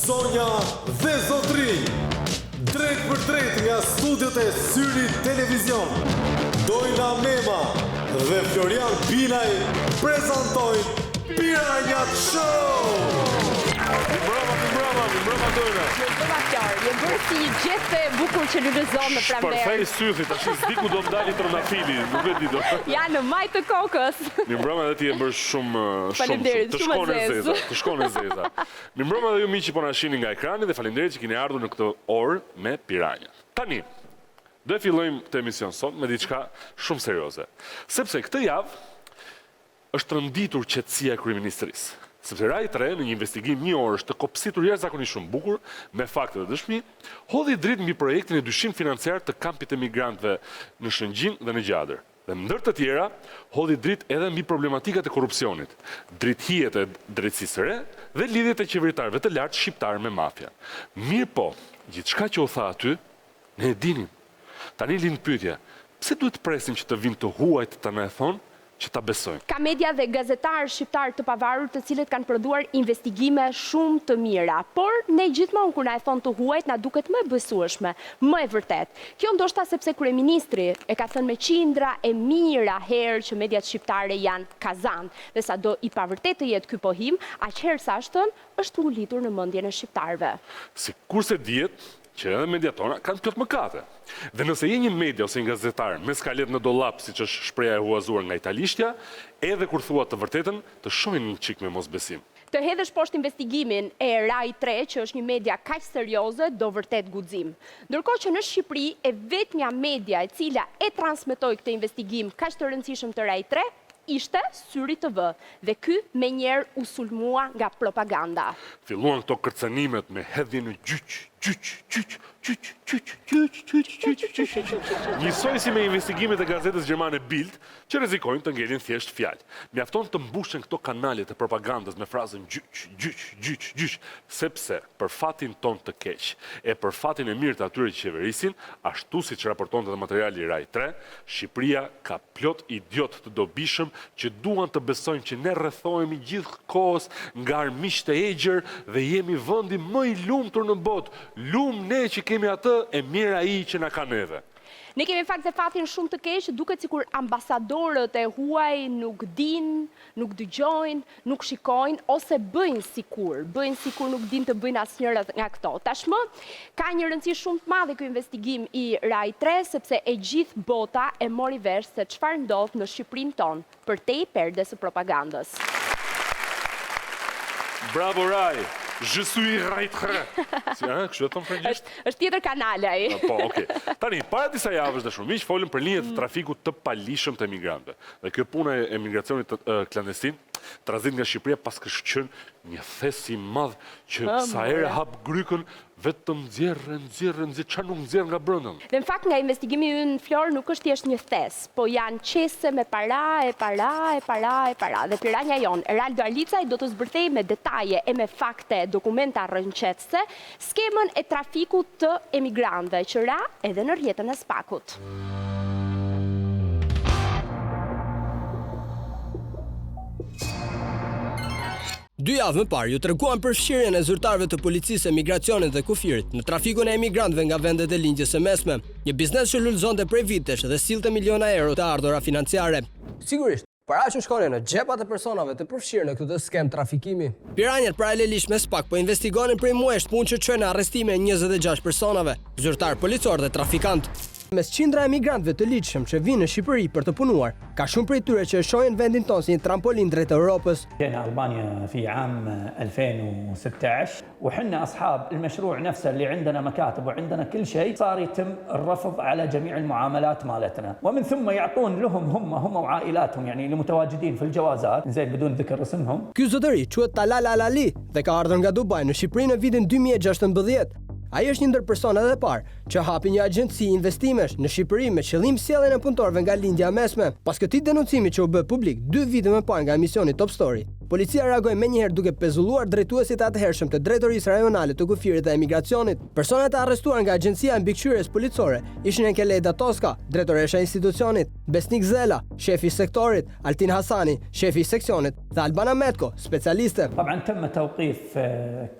Zonja dhe zotri, drejt për drejt nga studiot e Syri Televizion, Dojna Mema dhe Florian Binaj prezantojnë Piranjat Show! Mbrëma Dojna. Je bërë si një gjete e bukur që lulëzon në pranverë. Shpërthej sythi, tash s'diku do m'dali trëndafili, nuk e di do. Ja, në majtë të kokës. Mbrëma dhe ti e bërë shumë Faleminderit, të shkon e zeza. Mbrëma dhe ju miqi po na shihni nga ekrani dhe faleminderit që keni ardhur në këtë orë me Piranjat. Tani, do e fillojmë këtë emision sot me diçka shumë serioze. Sepse këtë javë është rënditur qetësia e kryeministrisë. Sepse Rai 3 në një investigim një orësh të kopsitur jashtëzakonisht shumë bukur, me fakte dhe dëshmi, hodhi dritë mbi projektin e dyshim financiar të kampit të migrantëve në Shëngjin dhe në Gjadër. Dhe ndër të tjera, hodhi dritë edhe mbi problematikat e korrupsionit, drithijet e drejtësisë së re dhe lidhjet e qeveritarëve të lartë shqiptarë me mafian. Mirë po, gjithçka që u tha aty, ne e dinim. Tani lind pyetja, pse duhet presim që të vinë të huajt ta na e thonë që ta besojnë? Ka media dhe gazetarë shqiptarë të pavarur të cilët kanë prodhuar investigime shumë të mira, por ne gjithmonë kur na e thon të huajt na duket më e besueshme, më e vërtet. Kjo ndoshta sepse kryeministri e ka thënë me qindra e mira herë që mediat shqiptare janë kazan, dhe sado i pavërtet të jetë ky pohim, aq herë sa është ngulitur në mendjen e shqiptarëve. Sikurse dihet që edhe mediatona kanë plot mëkate. Dhe nëse je një media ose një gazetar me skalet në dollap, siç është shpreha e huazuar nga italishtja, edhe kur thua të vërtetën, të shohin një çik me mosbesim. Të hedhësh poshtë investigimin e Rai 3, që është një media kaq serioze, do vërtet guxim. Ndërkohë që në Shqipëri e vetmja media e cila e transmetoi këtë investigim kaq të rëndësishëm të Rai 3 ishte Syri TV, dhe ky menjëherë u sulmua nga propaganda. Filluan këto kërcënimet me hedhje në gjyq. Njësoj si me investigimet e gazetës gjermane Bild, që rrezikojnë të ngelin thjesht fjalë. Mjafton të mbushen këto kanalet e propagandës me frazën gjyq, sepse për fatin ton të keq e për fatin e mirë të atyre që qeverisin, ashtu siç raportonte edhe materiali Rai 3, Shqipëria ka plot idiot të dobishëm që duan të besojnë që ne rrethohemi gjithkohës nga armiqtë e egër dhe jemi vendi më i lumtur në botë. Lumë ne që kemi atë e mirë ai që na ka neve. Ne kemi fakt se fatin shumë të keq, duket sikur ambasadorët e huaj nuk dinë, nuk dëgjojnë, nuk shikojnë, ose bëjnë sikur nuk dinë të bëjnë asnjëra nga këto. Tashmë ka një rëndësi shumë të madhe ky investigim i Rai 3, sepse e gjithë bota e mori vesh se çfarë ndodh në Shqipërinë tonë, përtej perdes së propagandës. Bravo Rai! Je suis Rai 3. Kështu e thon frëngjisht? Është tjetër kanale ai. Po, okay. Tani, para disa javësh dashur miq, folëm për linjët të trafikut të palishëm të emigrantëve. Dhe kjo puna e emigracionit klandestin tranzit nga Shqipëria pas ka qenë një thes i madh që sa herë hap grykën vetëm nxjerrën, çfarë nuk nxjerr nga brenda. Dhe në fakt nga investigimi ynë Flor nuk është thjesht një thes, po janë qese me para. Dhe piranja jon, Eraldo Arlicaj, do të zbërthej me detaje e me fakte, dokumenta rrënqetëse, skemën e trafikut të emigrantëve që ra edhe në rrjetën e Spakut. Dy javë më parë ju treguam për fshirjen e zyrtarëve të policisë, emigracionit dhe kufirit në trafikun e emigrantëve nga vendet e lindjes së mesme, një biznes që lulëzonte prej vitesh dhe sillte miliona euro të ardhura financiare. Sigurisht, para që shkonin në xhepat e personave të përfshirë në këtë skem trafikimi. Piranjat paralelisht me Spak po investigonin prej muajsh punë që çojnë në arrestime 26 personave, zyrtar policor dhe trafikant. Mes qindra emigrantëve të ligjshëm që vinë në Shqipëri për të punuar, ka shumë prej tyre që shohin vendin tonë si një trampolin drejt Europës. جينا ألبانيا في عام 2016 وحنا أصحاب المشروع نفسه اللي عندنا مكاتب وعندنا كل شيء صار يتم الرفض على جميع المعاملات مالتنا ومن ثم يعطون لهم هم وعائلاتهم يعني المتواجدين في الجوازات زين بدون ذكر اسمهم. Ky zotëri quhet Talal Alali dhe ka ardhur nga Dubai në Shqipëri në vitin 2016. Ai është një ndër personat e parë që hapi një agjenci investimesh në Shqipëri me qëllim sjelljen e punëtorëve nga lindja mesme. Pas këtij denoncimi që u bë publik 2 vite më parë nga emisioni Top Story, policia reagoi menjëherë duke pezulluar drejtuesit e atëhershëm të drejtorisë rajonale të kufirit dhe emigracionit. Personat e arrestuar nga Agjencia e Mbikëqyrjes Policore ishin Enkeleda Toska, drejtoresha e institucionit, Besnik Zela, shefi i sektorit, Altin Hasani, shefi i seksionit dhe Albana Metko, specialiste. طبعا تم توقيف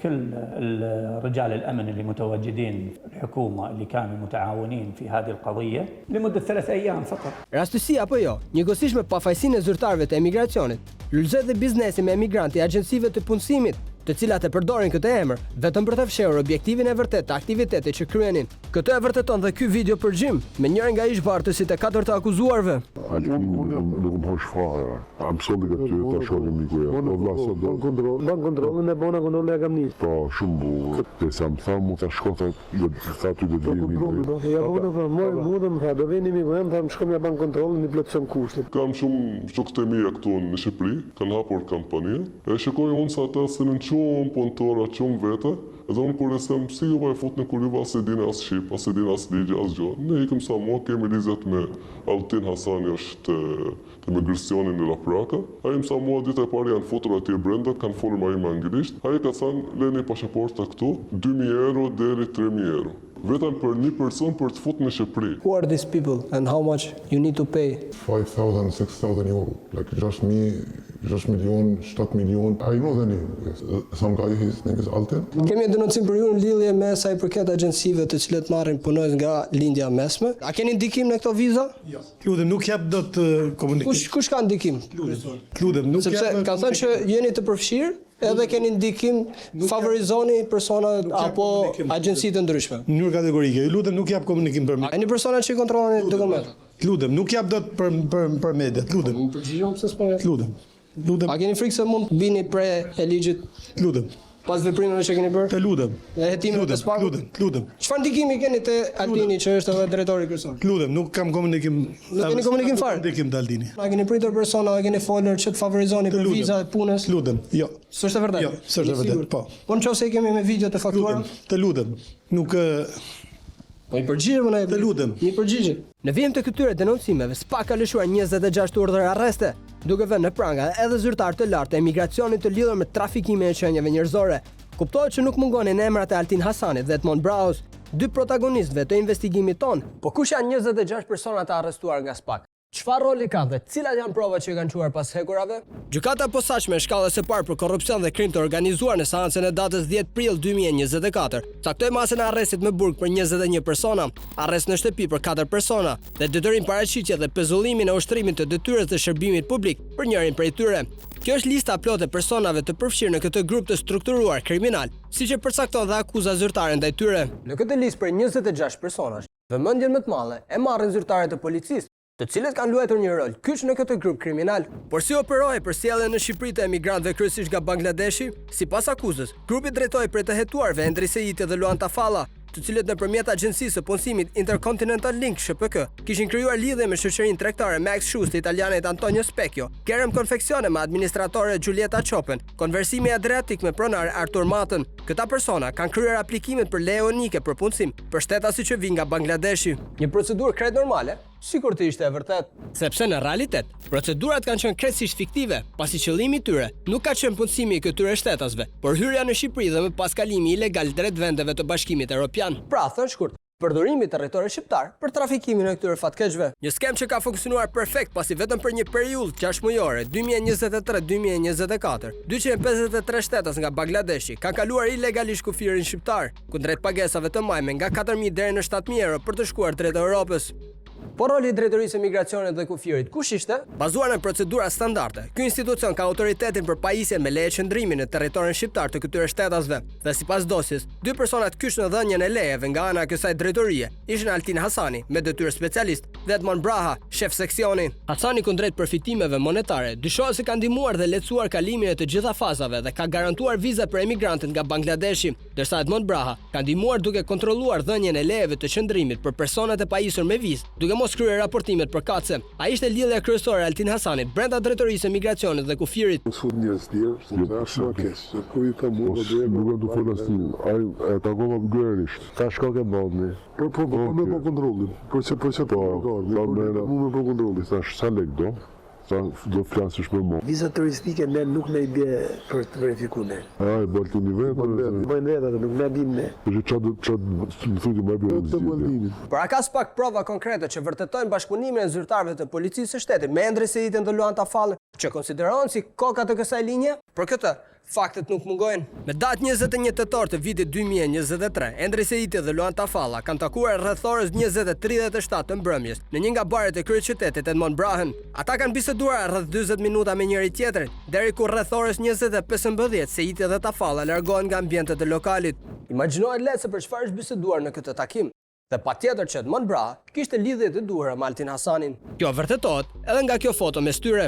كل الرجال الأمن اللي متواجدين في الحكومة اللي كانوا متعاونين في هذه القضية لمدة 3 أيام فقط. Rastësia apo jo, njëkohësisht me pafajësinë e zyrtarëve të emigracionit, lulëzet dhe biznesi me emigrantë i agjencive të punësimit, të cilat e përdorin këtë emër vetëm për të fshehur objektivin e vërtet të aktivitetit që kryenin. Këtë e vërteton dhe ky video përgjim me njërin nga ish-bartësit e 4 të akuzuarve. Nuk më hosh fare. Am soldi ka ty ta shohim mikuja. Ban kontrollin e bona kontrollin e kam nis. Po, shumë bukur. Dhe sa më thamë, ta shkon ta ty do të vini. Ja unë më tha, do vini miku jam, thamë shkojmë ja ban kontrollin i plotësojm kushtet. Kam shumë shokët e mi këtu në Shqipëri, kanë hapur kompani. E shikoj unë sa ata sinin shumë punëtora, shumë vete. Edhe unë kur e sem si ju vaj fut në kuriva as e din as Shqip, as e din as ligje, as gjë. Ne ikëm sa mua, kemi lizet me Altin Hasani është të migracionin në Lapraka. A im sa mua dita e pari janë futur atje brenda, kanë folur ma im anglisht. A i ka thënë, leni pasaporta këtu, 2.000 euro deri 3.000 euro. Vetëm për një person për të fut në Shqipëri. Who are these people and how much you need to pay? 5,000, 6,000 euro. Like 6 million, 7 million. I know the name. Yes. Some guy, his name is Altin. Kemi denoncim për ju në lidhje me sa i përket agjencive të cilët marrin punojës nga lindja mesme. A keni ndikim në këto viza? Jo. Lutem, nuk jap dot komunikim. Kush ka ndikim? Lutem, nuk jap. Sepse kanë thënë që jeni të përfshirë edhe keni ndikim favorizoni persona apo agjenci të ndryshme. Në mënyrë kategorike. Lutem, nuk jap komunikim për A keni persona që i kontrolloni dokumentat? Lutem, nuk jap dot për mediat. Lutem. Përgjigjem pse s'po. Lutem. Lutem. A keni frikë se mund të bini pre e ligjit Lutem. pas veprimeve që keni bërë? Të lutem. Dhe hetimet të spakut? Lutem. Çfarë ndikimi keni te Altini që është edhe drejtori kryesor? Lutem, nuk kam komunikim. Nuk keni komunikim fare? Komunikim të Altini. A keni pritur persona, a keni folur që të favorizoni për viza e punës? Lutem, jo. S'është e vërtetë? Jo, s'është e vërtetë, po. Po nëse kemi me video të faktuara? Të lutem. Nuk Po i përgjigjem unë. Të lutem. Një përgjigje. Në vijim të këtyre denoncimeve, SPA ka lëshuar 26 urdhër arreste, duke vënë në pranga edhe zyrtar të lartë të emigracionit të lidhur me trafikimin e qenieve njerëzore. Kuptohet që nuk mungonin emrat e Altin Hasanit dhe Edmond Braus, dy protagonistëve të investigimit ton. Po kush janë 26 personat të arrestuar nga SPA? Çfarë roli kanë dhe cilat janë provat që i kanë quar pas hekurave? Gjykata e posaçme e shkallës së parë për korrupsion dhe krim të organizuar në seancën e datës 10 prill 2024 caktoi masën e arrestit me burg për 21 persona, arrest në shtëpi për 4 persona dhe detyrim paraqitje dhe pezullimin e ushtrimit të detyrës dhe shërbimit publik për njërin prej tyre. Kjo është lista plot e personave të përfshirë në këtë grup të strukturuar kriminal, siç e përcakton dhe akuza zyrtare ndaj tyre. Në këtë listë për 26 personash, vëmendjen më të madhe e marrin zyrtarët e policisë, të cilët kanë luajtur një rol kyç në këtë grup kriminal. Por si operoi për sjelljen në Shqipëri të emigrantëve kryesisht nga Bangladeshi? Sipas akuzës, grupi drejtoi prej të hetuarve Endri Seiti dhe Luan Tafalla, të cilët nëpërmjet agjencisë së punësimit Intercontinental Link (SHPK) kishin krijuar lidhje me shoqërinë tregtare Max Shoes të italianit Antonio Specchio, Kerem Confeccione me administratore Giulietta Chopin, Konversimi Adriatik me pronar Artur Matën. Këta persona kanë kryer aplikimet për leje unike për punësim për shtetasi që vijnë nga Bangladeshi. Një procedurë krejt normale, sikur të ishte e vërtet. Sepse në realitet, procedurat kanë qenë krejtësisht fiktive, pasi qëllimi i tyre nuk ka qenë punësimi i këtyre shtetasve, por hyrja në Shqipëri dhe më pas kalimi ilegal drejt vendeve të Bashkimit Evropian. Pra, thënë shkurt, përdorimi i territorit shqiptar për trafikimin e këtyre fatkeqëve. Një skem që ka funksionuar perfekt pasi vetëm për një periudhë 6 mujore, 2023-2024, 253 shtetas nga Bangladeshi kanë kaluar ilegalisht kufirin shqiptar, kundrejt pagesave të majme nga 4.000 deri në 7.000 euro për të shkuar drejt Europës. Por roli i drejtorisë emigracionit dhe kufirit kush ishte? Bazuar në procedura standarde, ky institucion ka autoritetin për pajisjen me leje qëndrimi në territorin shqiptar të këtyre shtetasve. Dhe sipas dosjes, dy personat kyç në dhënien e lejeve nga ana e kësaj drejtorie ishin Altin Hasani, me detyrë specialist, dhe Edmond Braha, shef seksioni. Hasani kundrejt përfitimeve monetare, dyshohet se ka ndihmuar dhe lehtësuar kalimin e të gjitha fazave dhe ka garantuar viza për emigrantët nga Bangladeshi, ndërsa Edmond Braha ka ndihmuar duke kontrolluar dhënien e lejeve të qëndrimit për personat e pajisur me vizë, duke mos kryer raportimet për katse. Ai ishte lidhja kryesore e Altin Hasanit brenda drejtorisë emigracionit dhe kufirit. Sot njerëz tjerë, është makes. Ku i ka mua do folastin. Ai e takova gërisht. Ka shkok e ballni. Po me po kontrollin. Po se po. Mu me po kontrollin. Thash sa lek do? Sa do flasësh me mua. Vizat turistike ne nuk na I bie për të verifikuar ne. Ai Baltini vetë. Bëjnë vetë atë, nuk na dinë ne. Që çfarë më thotë më bëj. Por a ka pak prova konkrete që vërtetojnë bashkëpunimin e zyrtarëve të policisë së shtetit me Endri Sejitën dhe Luan Tafallën, që konsiderohen si koka të kësaj linje? Për këtë, faktet nuk mungojnë. Me datë 21 tetor të vitit 2023, Endri Sejiti dhe Luan Tafalla kanë takuar rreth orës 20:37 të mbrëmjes në një nga baret e kryeqytetit Edmond Brahen. Ata kanë biseduar rreth 40 minuta me njëri tjetrin, deri kur rreth orës 20:15 Sejiti dhe Tafalla largohen nga ambientet e lokalit. Imagjinohet lehtë se për çfarë është biseduar në këtë takim. Dhe patjetër që Edmond Braha kishte lidhje të duhura me Altin Hasanin. Kjo vërtetohet edhe nga kjo foto mes tyre.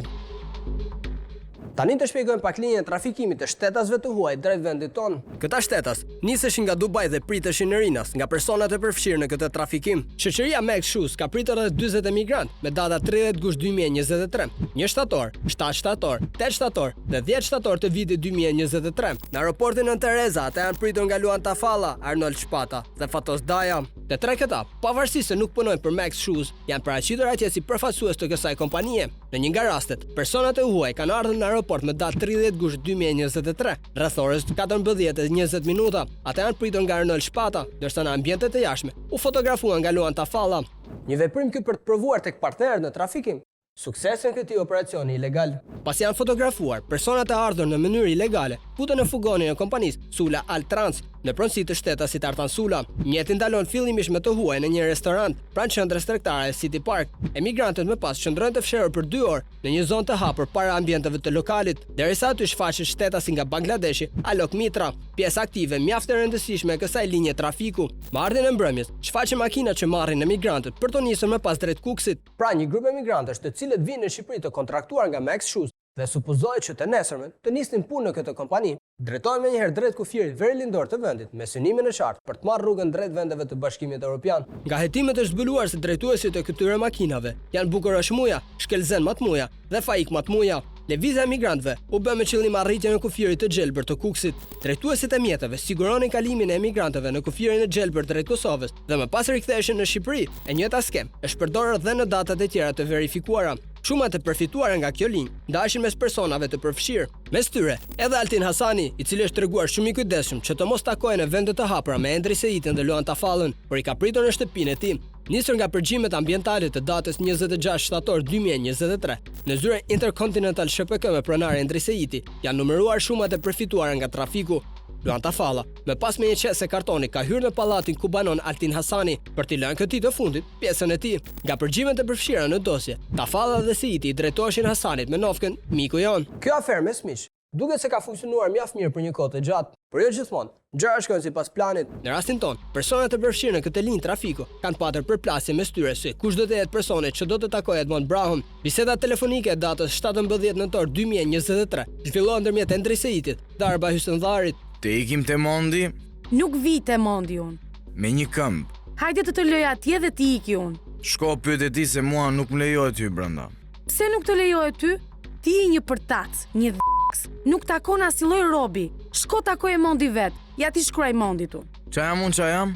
Tani të shpjegojmë pak linjën e trafikimit të shtetasve të huaj drejt vendit tonë. Këta shtetas niseshin nga Dubai dhe priteshin në Rinas nga personat e përfshirë në këtë trafikim. Shoqëria Max Shoes ka pritur rreth 40 emigrant me data 30 gusht 2023, 1 shtator, 7 shtator, 8 shtator dhe 10 shtator të vitit 2023. Në aeroportin në Tereza ata janë pritur nga Luan Tafalla, Arnold Shpata dhe Fatos Daja. Të tre këta, pavarësisht se nuk punojnë për Max Shoes, janë paraqitur atje si përfaqësues të kësaj kompanie. Në një nga rastet, personat e huaj kanë ardhur në aeroport me datë 30 gusht 2023, rreth orës 14:20 minuta. Ata janë pritur nga Arnold Shpata, ndërsa në ambientet e jashtme u fotografuan nga Luan Tafalla. Një veprim ky për të provuar tek partnerët në trafikim suksesin këtij operacioni ilegal. Pasi janë fotografuar, personat e ardhur në mënyrë ilegale putën në fugonin e kompanisë Sula Altrans në pronësi të shtetasit Artan Sula. Mjeti ndalon fillimisht me të huaj në një restorant pranë qendrës tregtare City Park. Emigrantët më pas qëndrojnë të fshehur për 2 orë në një zonë të hapur para ambienteve të lokalit, derisa aty shfaqet shtetasi nga Bangladeshi, Alok Mitra, pjesë aktive mjaft e rëndësishme e kësaj linje trafiku. Me ardhin e mbrëmjes, shfaqen makinat që marrin emigrantët për të nisur më pas drejt Kuksit. Pra një grup emigrantësh të cilët vinë në Shqipëri të kontraktuar nga Max Shoes dhe supozohet që të nesërmen të nisnin punë në këtë kompani, drejtohen menjëherë drejt kufirit verilindor të vendit me synimin e qartë për të marrë rrugën drejt vendeve të Bashkimit Evropian. Nga hetimet është zbuluar se drejtuesit e këtyre makinave janë Bukurosh Muja, Shkelzen Matmuja dhe Faik Matmuja. Lëvizja e emigrantëve u bë me qëllim arritjen e kufirit të gjelbër të Kuksit. Drejtuesit e mjeteve siguronin kalimin e emigrantëve në kufirin e gjelbër drejt Kosovës dhe më pas riktheheshin në Shqipëri. E njëjta skem është përdorur edhe në datat e tjera të verifikuara. Shumat e përfituara nga kjo linjë ndaheshin mes personave të përfshirë. Mes tyre, edhe Altin Hasani, I cili është treguar shumë I kujdesshëm që të mos takohen në vende të hapura me Endri Sejitën dhe Luan Tafallën, por I ka pritur në shtëpinë e tij. Nisur nga përgjimet ambientale të datës 26 shtator 2023, në zyrën Intercontinental SHPK me pronar Endri Sejiti, janë numëruar shumat e përfituara nga trafiku. Luan Tafalla, me pas me një qese kartoni, ka hyrë në pallatin ku banon Altin Hasani për t'i lënë këtij të fundit pjesën e tij. Nga përgjimet e përfshira në dosje, Tafalla dhe Sejiti I drejtoheshin Hasanit me nofkën miku jon. Kjo aferë me Smiq duket se ka funksionuar mjaft mirë për një kohë të gjatë, por jo gjithmonë. Gjëra shkojnë sipas planit. Në rastin ton, personat e përfshirë në këtë linjë trafiku kanë patur përplasje mes tyre se kush do të jetë personi që do të takojë Edmond Brahun. Biseda telefonike e datës 17 nëntor 2023 zhvillohen ndërmjet Endri Sejitit dhe Arba Hysendharit. Te ikim te Mondi? Nuk vi te Mondi unë. Me një këmbë. Hajde të lej atje dhe ti iki unë. Shko pyet e ti se mua nuk më lejohet ty brenda. Pse nuk të lejohet ty? Ti I një përtac, një d***s. Nuk takon as lloj robi. Shko takoj e Mondi vet. Ja ti shkruaj Mondit unë. Qa jam unë, qa jam?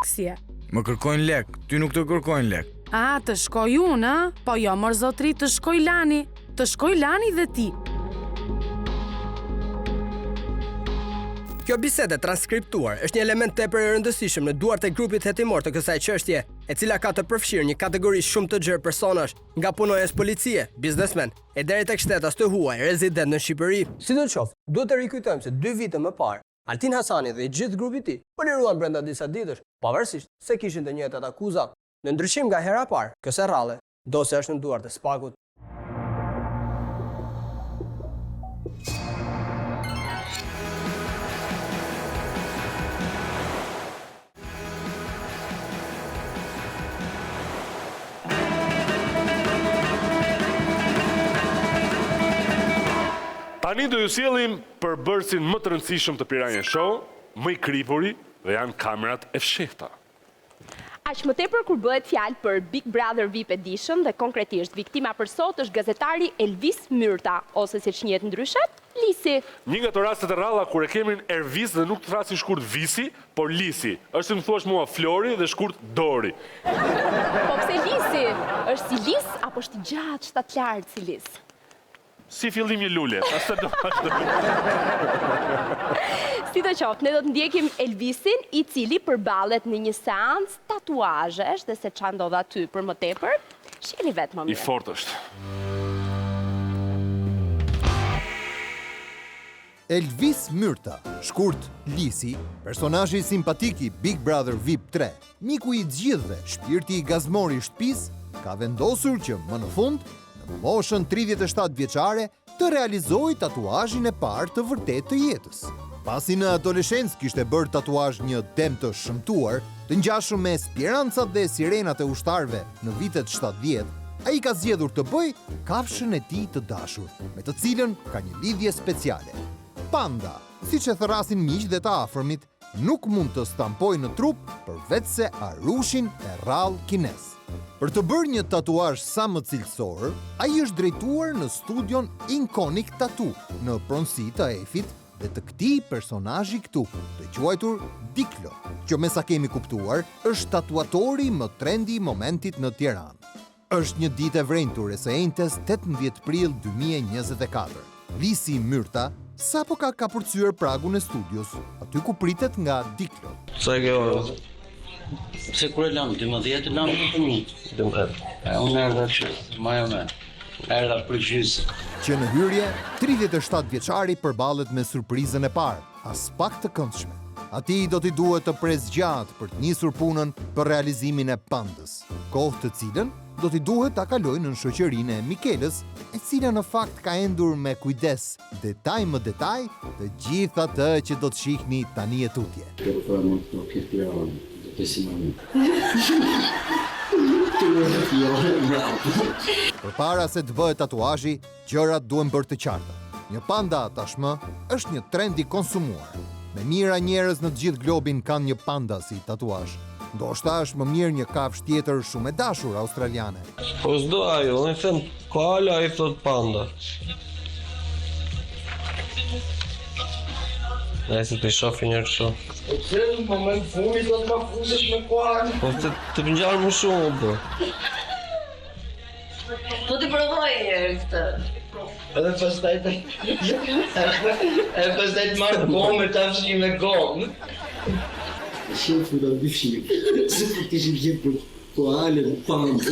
Ksie. Më kërkojnë lek, ty nuk të kërkojnë lek. A, të shkoj unë, a? Po jo, mor zotri, të shkoj Lani. Të shkoj Lani dhe ti. Kjo bisede transkriptuar është një element tepër I rëndësishëm në duart e grupit hetimor të kësaj çështje, e cila ka të përfshirë një kategori shumë të gjerë personash, nga punonjës policie, biznesmen, e deri tek shtetas të huaj rezident në Shqipëri. Sidoqoftë, duhet të rikujtojmë se 2 vite më parë, Altin Hasani dhe I gjithë grupi I tij po liruan brenda disa ditësh, pavarësisht se kishin të njëjtat akuza. Në ndryshim nga hera parë, kësaj rradhe, dosja është në duart e Spakut. Tani do ju sjellim për bërësin më të rëndësishëm të Piranha Show, më I kripuri dhe janë kamerat e fshehta. Aq më tepër kur bëhet fjalë për Big Brother VIP Edition dhe konkretisht viktima për sot është gazetari Elvis Myrta, ose siç njihet ndryshe, Lisi. Një nga të rastet e rralla kur e kemi Ervis dhe nuk të thrasin shkurt Visi, por Lisi. Është më thuash mua Flori dhe shkurt Dori. Po pse Lisi? Është si lis apo është i gjatë, shtat lartë si lis? Si fillim një lule. Si të qoftë, ne do të ndjekim Elvisin, i cili përballet në një seancë tatuazhesh dhe se ç'a ndodh aty për më tepër, shihni vetë më mirë. I fort është. Elvis Myrta, shkurt Lisi, personazhi simpatik i Big Brother VIP 3, miku i gjithëve, shpirti i gazmori i shtëpisë, ka vendosur që më në fund, në moshën 37 vjeçare, të realizojë tatuazhin e parë të vërtet të jetës. Pasi në adoleshencë kishte bërë tatuazh një dëm të shëmtuar, të ngjashëm me sperancat dhe sirenat e ushtarëve në vitet 70, ai ka zgjedhur të bëjë kafshën e tij të dashur, me të cilën ka një lidhje speciale. Panda, siç e thërrasin miq dhe të afërmit, nuk mund të stampojë në trup përveç se arushin e rrallë kines. Për të bërë një tatuazh sa më cilësor, ai është drejtuar në studion Iconic Tattoo në pronësi të Efit dhe të këtij personazhi këtu, të quajtur Diklo, që me sa kemi kuptuar, është tatuatori më trendi i momentit në Tiranë. Është një ditë e vrenjtur e së enjtes 18 prill 2024. Lisi Myrta sapo ka kapërcyer pragun e studios, aty ku pritet nga Diklo. Sa e ke orë? Se kur e lam, 12 lam për një. 12. Unë erdha që, maja me. Erdha për gjysë. Që në hyrje, 37 vjeçari përballet me surprizën e parë, as pak të këndshme. Atij do t'i duhet të presë gjatë për të nisur punën për realizimin e pandës, kohë të cilën do t'i duhet ta kalojë në shoqërinë e Mikelës, e cila në fakt ka endur me kujdes, detaj më detaj, të gjithë atë që do të shihni tani e tutje. Përpara se të bëhet tatuazhi, gjërat duhen bërë të qarta. Një panda tashmë është një trend i konsumuar. Me mira njerëz në të gjithë globin kanë një panda si tatuazh. Ndoshta është më mirë një kafshë tjetër shumë e dashur australiane. Po s'do ajo, unë them koala, ai thot panda. Ai se të shofi një kështu. Po pse në moment fumi do të ma futesh me koala? Po të ngjarë më shumë, po. Po të provoj njërë këtë. Edhe pastaj të marrë gomë të afshi me gomë. Shefu da dyshim, se për t'ishim gjithë për koale dhe pandë.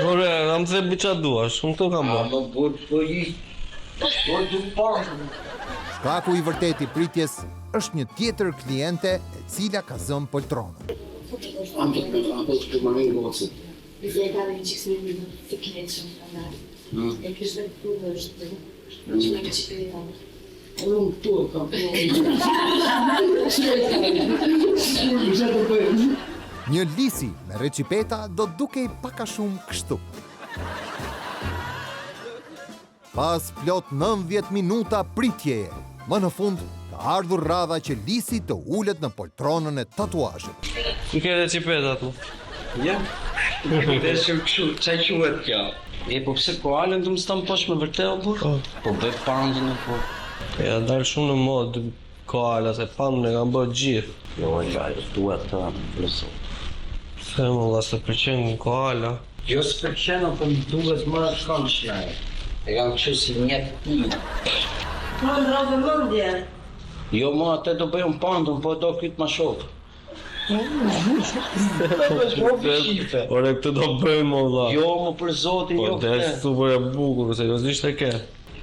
Ore, nga më the qa duash, unë këto kam bërë. Po i, po du pandë. Shkaku i vërtet i pritjes është një tjetër kliente e cila ka zënë poltronën. Apo të marrë gocët. I dhe ka dhe një qikës me një të kinetë shumë të ndarë. E kështë dhe këtu dhe është dhe, që me ka qikë dhe ta. Unë këtu e kam përë. Një lisi me recipeta do dukej paka shumë kështu. Pas plot 90 minuta pritjeje, më në fund ka ardhur radha që lisi të ulet në poltronën e tatuazhit. Ku ke recipeta tu? Ja, dhe shumë këshu, qaj quhet kjo? E po pse koalën të më stamposh me vërtet o burë? Po bëj pandën e po. Ja dalë shumë në modë koala, se pandën e kam bërë gjithë. Jo, e lajë, duhet të plëso. Se më la se përqenë në koala. Jo së përqenë, po më duhet më kanë qënaj. E kam këshu si njëtë ti. Po në rrëve mëndje? Jo, ma atë do bëjmë pandën, po do këtë ma shokë. Ore, këtë do bëjmë, ola. Jo, më për zotin, jo këtë. Po, dhe të për e bukur, seriosisht e ke.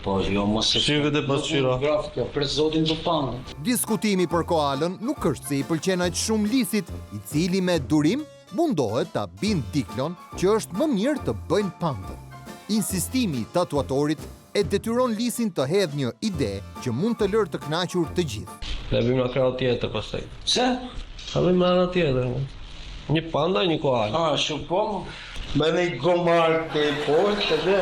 Po, jo, më se... Shqive dhe pasqyra. Për zotin të pandë. Diskutimi për koalën nuk është se i pëlqen aq shumë lisit, i cili me durim mundohet ta bind Diklon që është më mirë të bëjnë pandën. Insistimi i tatuatorit e detyron lisin të hedhë një ide që mund të lërë të kënaqur të gjithë. Ne bëjmë në krau tjetër pastaj. Se? A bëjmë në anë tjetër. Një panda, një koalë. Shumë po më. Me një gomarë të i portë dhe.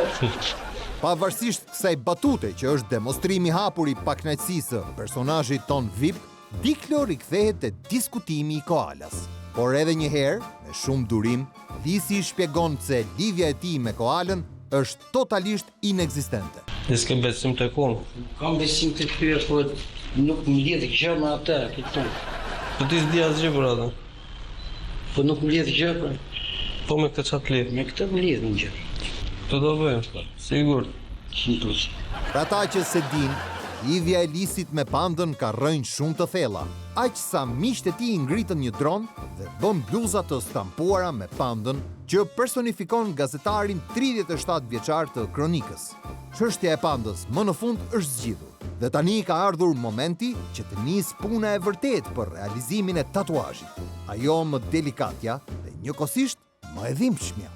Pavarësisht kësaj batute që është demonstrimi hapur i pakënaqësisë personazhit ton VIP, Diklo rikthehet te diskutimi i koalas. Por edhe një herë, me shumë durim, lisi shpjegon se lidhja e tij me koalën është totalisht inekzistente. Dhe s'ke besim të kun? Kam besim të ty, po nuk më lidh gjë me atë, këtu. Po ti s'di asgjë për atë? Po nuk më lidh gjë për. Po me këtë qatë lidh? Me këtë më lidh një gjë. Të do bëjmë, sigur. 100%. Për ata që se din, lidhja e Lisit me Pandën ka rënë shumë të thella, aq sa miqtë e tij ngritën një dron dhe bën bluza të stampuara me Pandën, që personifikon gazetarin 37 vjeçar të Kronikës. Çështja e Pandës më në fund është zgjidhur dhe tani ka ardhur momenti që të nis puna e vërtetë për realizimin e tatuazhit. Ajo më delikatja dhe njëkohësisht më e dhimbshmja.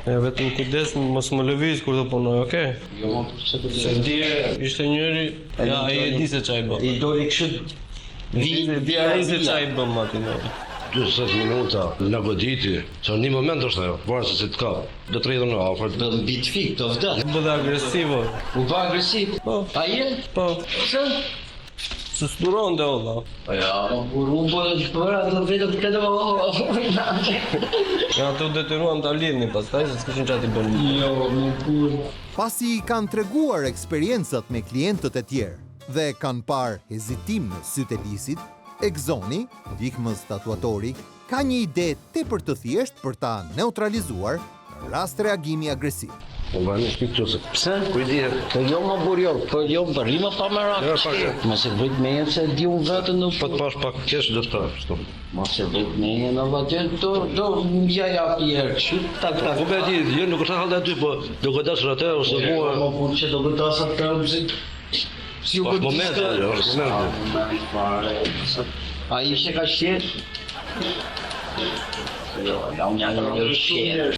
Vetëm kujdes mos më lëviz kur të punoj, okay? Jo, se dje ishte njëri, ja, ai e di se çaj bën. I doli kështu. Ai se çaj bën aty. 40 minuta në goditi, që një moment është ajo, varë se si të ka, do të rejdo në afër. Do të bit fik, do vdal. Bëdhe agresivo. U bë agresiv? Po. A je? Po. Pse? Se s'duron dhe olla. Po ja, kur unë po të përra, do vetëm këtë Ja, të detyruan të lidhni pastaj, se s'kishin çati bën. Jo, më kur. Pasi i kanë treguar eksperiencat me klientët e tjerë dhe kanë parë hezitim në sytë e Lisit, Exoni, ndihmës tatuatori, ka një ide tepër të thjeshtë për ta neutralizuar në rast reagimi agresiv. Po vani shpik qëse. Pse? Kujdi. Po jo më burjo, po jo më rrima pa më rakë. Jo, pashe. Mos e bëjt me jenë se di unë vetën nuk. Po të pash pak kesh do të ta. Mos e bëjt me jenë në vajtën, do mbja ja pjerë. Që ta ta. Po be ti, jo nuk është halë aty, po do godasër atë ose mua. Po po që do godasër atë ose si u godasër. A ishe ka shqet?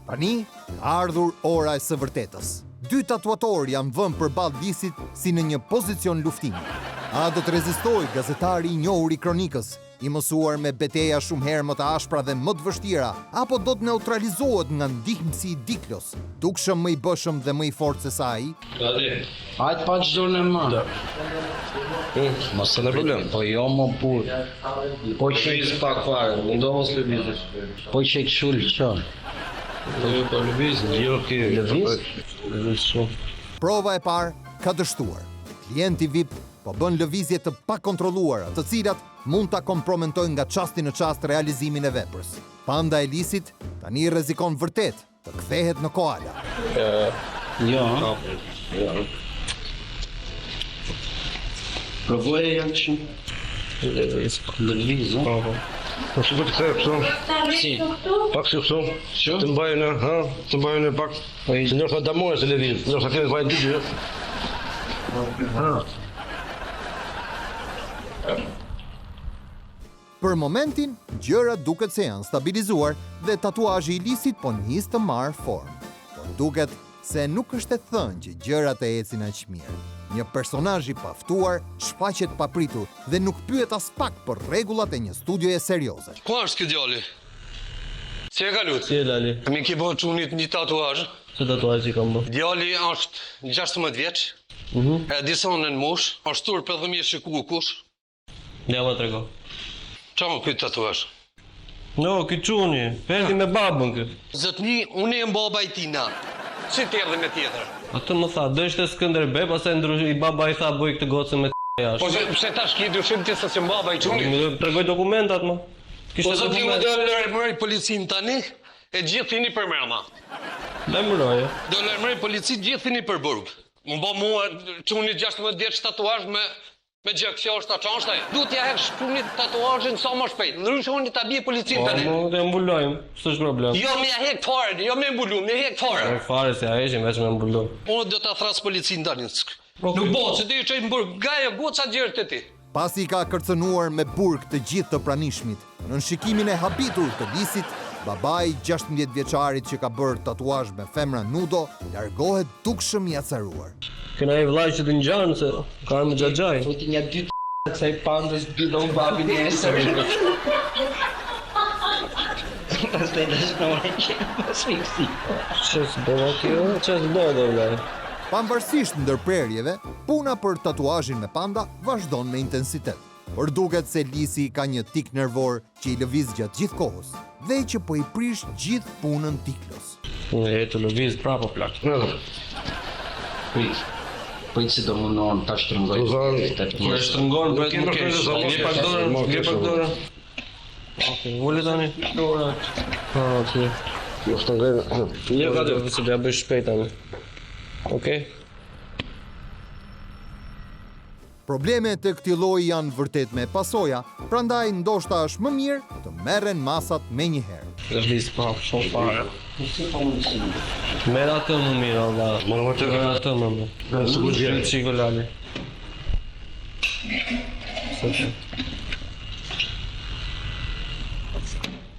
Tani, ka ardhur ora e së vërtetës. Dy tatuatorë janë vënë përballë Lisit si në një pozicion luftimi. A do të rezistojë gazetari i njohur i Kronikës, i mësuar me beteja shumë herë më të ashpra dhe më të vështira, apo do të neutralizohet nga ndihmësi i Diklos, dukshëm më i bëshëm dhe më i fortë se sa ai? Hajtë pa që dorën e më. Mos të në problem. Po jo më burë. Po që i s'pak fare, mundo mos lëvizës. Po që i këshullë qënë. Po lëvizë, jo ki. Lëvizë shumë. Prova e parë ka dështuar. Klienti VIP po bën lëvizje të pakontrolluara, të cilat mund ta kompromentojnë nga çasti në çast realizimin e veprës. Panda e Lisit tani rrezikon vërtet të kthehet në koala. Jo. Provoje janë shumë. Lëvizë. Po shumë të kthejë këtu. Si? Pak si këtu. Të mbajnë, ha? Të mbajnë pak. Se nërsa damore se lëvizë, nërsa kthejnë vajnë dy gjë. Për momentin, gjërat duket se janë stabilizuar dhe tatuazhi i Lisit po nis të marrë formë. Por duket se nuk është e thënë që gjërat e ecin aq mirë. Një personazh i paftuar shfaqet papritur dhe nuk pyet as pak për rregullat e një studioje serioze. Ku është ky djali? Si e ka lut? Si e lali? Mi ke bërë çunit një tatuazh. Se tatuazhi kam bërë? Djali është 16 vjeç. E disonën mosh, është tur për dhëmje shiku kush. Ja ma trego. Qa më këtë tatuazh? No, këtë quni, perdi me babën këtë. Zotni, unë e baba i tina. Si të erdhe me tjetër? Atë më tha, do ishte Skënderbej, pastaj i baba i tha bëj këtë gocën me jashtë. Po pse tash ki dyshim ti se si baba i çunit? Më tregoj dokumentat më. Po zoti më do lërmëri policin tani, e gjithë thini për mërma. Lërmëroje. Do lërmëri policin gjithë thini për burg. Më bë mua çunit 16 vjeç tatuazh me gjë, kjo është çanshtaj. Duhet ja heq çunit tatuazhin sa më shpejt. Ndryshe unë ta bie policin tani. Po, ne mbulojmë, s'është problem. Jo më ja heq fare, jo më mbulum, më heq fare. Ne fare se ja heqim vetëm me mbulum. Unë do ta thras policin tani. Nuk bëhet se do i çoj në burg, gaja goca gjërt e ti. Pasi ka kërcënuar me burg të gjithë të pranishmit, në shikimin e habitur të Lisit, babai 16 vjeçarit që ka bërë tatuazh me femra nudo, largohet dukshëm i acaruar. Kena i vllaj që të ngjanë se ka armë xhaxhaj. Po ti një dy kësaj pandës bidon babin e nesër. Pastaj dash në orë pas fiksi. Çes bëra kjo, çes do vllaj. Pavarësisht ndërprerjeve, puna për tatuazhin me panda vazhdon me intensitet. por duket se Lisi ka një tik nervor që i lëviz gjatë gjithë kohës dhe që po i prish gjithë punën Tiklos. E të lëviz prapë plak. Po i si do mundohen ta shtrëngoj. Po e shtrëngon bëhet më keq. Nge pak dorën. Okej, vole tani. Okej. Jo shtrëngoj. Jo ka të se do ja bëj shpejt tani. Okej. Problemet të këtij lloji janë vërtet me pasoja, prandaj ndoshta është më mirë të merren masat menjëherë. Lëviz pa shumë fare. Merr atë më mirë, valla. Merr atë më mirë. Sigurisht që çikolali.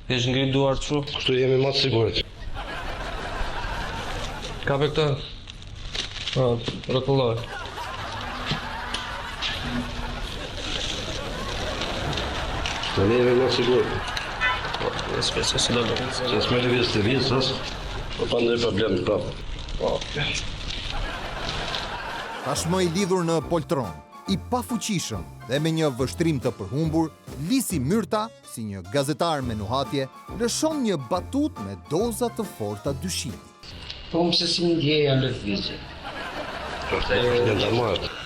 Kesh ngrit duar kështu? Kështu jemi më të sigurt. Kape këtë. Rrotulloj. Të jemi më të sigurt. Spesë se do të Se s'me lëviz të vizës, po pa ndonjë problem prapë. Tashmë i lidhur në poltron, i pafuqishëm dhe me një vështrim të përhumbur, Lisi Myrta, si një gazetar me nuhatje, lëshon një batut me doza të forta dyshimi. Po më se si më ndjeja lëvizje.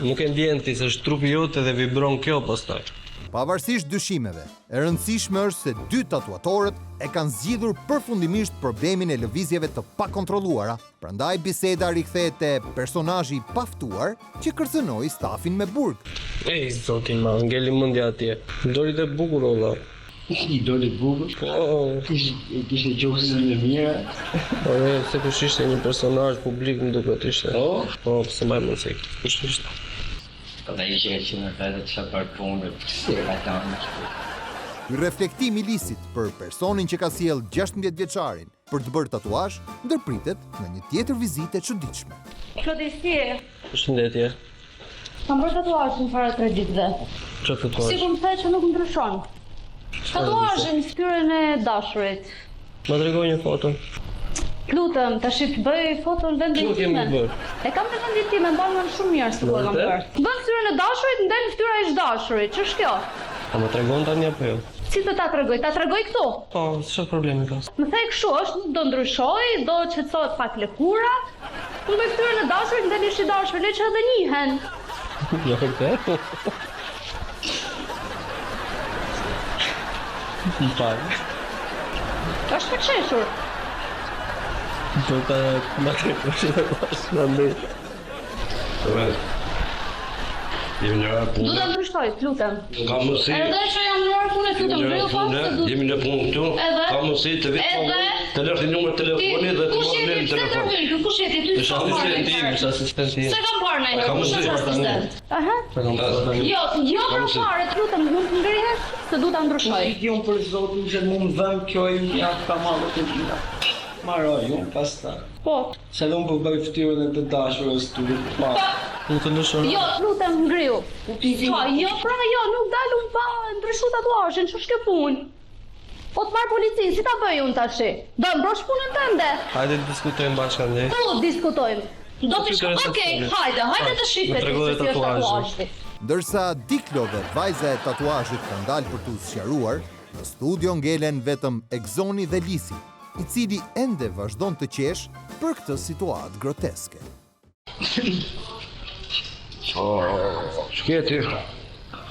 Nuk e ndjen ti se është trupi jote dhe vibron kjo pastaj. Pavarësisht dyshimeve, e rëndësishme është se dy tatuatorët e kanë zgjidhur përfundimisht problemin e lëvizjeve të pakontrolluara, prandaj biseda rikthehet te personazhi i paftuar që kërcënoi stafin me burg. Ej, zotin ma, ngeli mendja atje. Dori dhe bukur olla. I doli bukur? Po, kishte gjoksin e mira. Ore, se kush ishte një personazh publik më duket ishte. Po, pse mbaj mend se kush ishte. Kada ishe ka që në vetë të shabar punë, se ka të anë që. Ky reflektim i Lisit për personin që ka sjell 16 vjeçarin për të bërë tatuazh, ndërpritet në një tjetër vizitë e çuditshme. Shëndetje. Shëndetje. Kam bërë tatuazhin para 3 ditëve. Çfarë tatuazh? Sigur më the që nuk ndryshon. Tatuazhin fytyrën e dashurit. Ma tregoj një foto. Lutem, tash të bëj foto në vendin time. E kam në vendin time, mban më shumë mirë se ku e kam bërë. Bën fytyrën e dashurit, ndel fytyra e ç'dashurit. Ç'është kjo? A më tregon tani apo jo? Si të ta tregoj? Ta tregoj këtu? Po, ç'është problemi ka? Më the kështu, është do ndryshoj, do qetësohet pak lëkura. Unë bëj fytyrën e dashurit, ndel ish i dashur, le që edhe njihen. Jo, vërtet? Mfal. Është të qeshur. Do ta ma tregosh edhe pas në ndër. Jemi në orë punë. Do ta ndryshoj, lutem. Ka mundësi. Edhe që jam në orë punë, lutem bëj fakt se do. Jemi në punë këtu. Ka mundësi të vitë të lësh një numër telefoni dhe të marrë në telefon. Kush je ti? Ty Është asistent tim. Se kam parë ndaj. Ka mundësi asistent. Aha. Jo, për fare, lutem, nuk ngrihesh se do ta ndryshoj. Unë për zotin që më vëm kjo e ja ka marrë të gjitha. Marroj, unë pastaj. Po. Se do më bëj fytyrën e të dashurës tu. Nuk të ndryshon. Jo, lutem ngriu. Jo, pra jo, nuk dalun pa ndryshu tatuazhin, ç'është kjo punë? Po të marr policin, si ta bëj unë tash? Do mbrosh punën tënde. Hajde të diskutojmë bashkë ne. Po, diskutojmë. Do të shkoj. Okej, hajde të shifet. Tatuazhi. Ndërsa Diklo dhe vajza e tatuazhit kanë dalë për t'u sqaruar, në studio ngelen vetëm Egzoni dhe Lisi, i cili ende vazhdon të qesh për këtë situatë groteske. Shketi.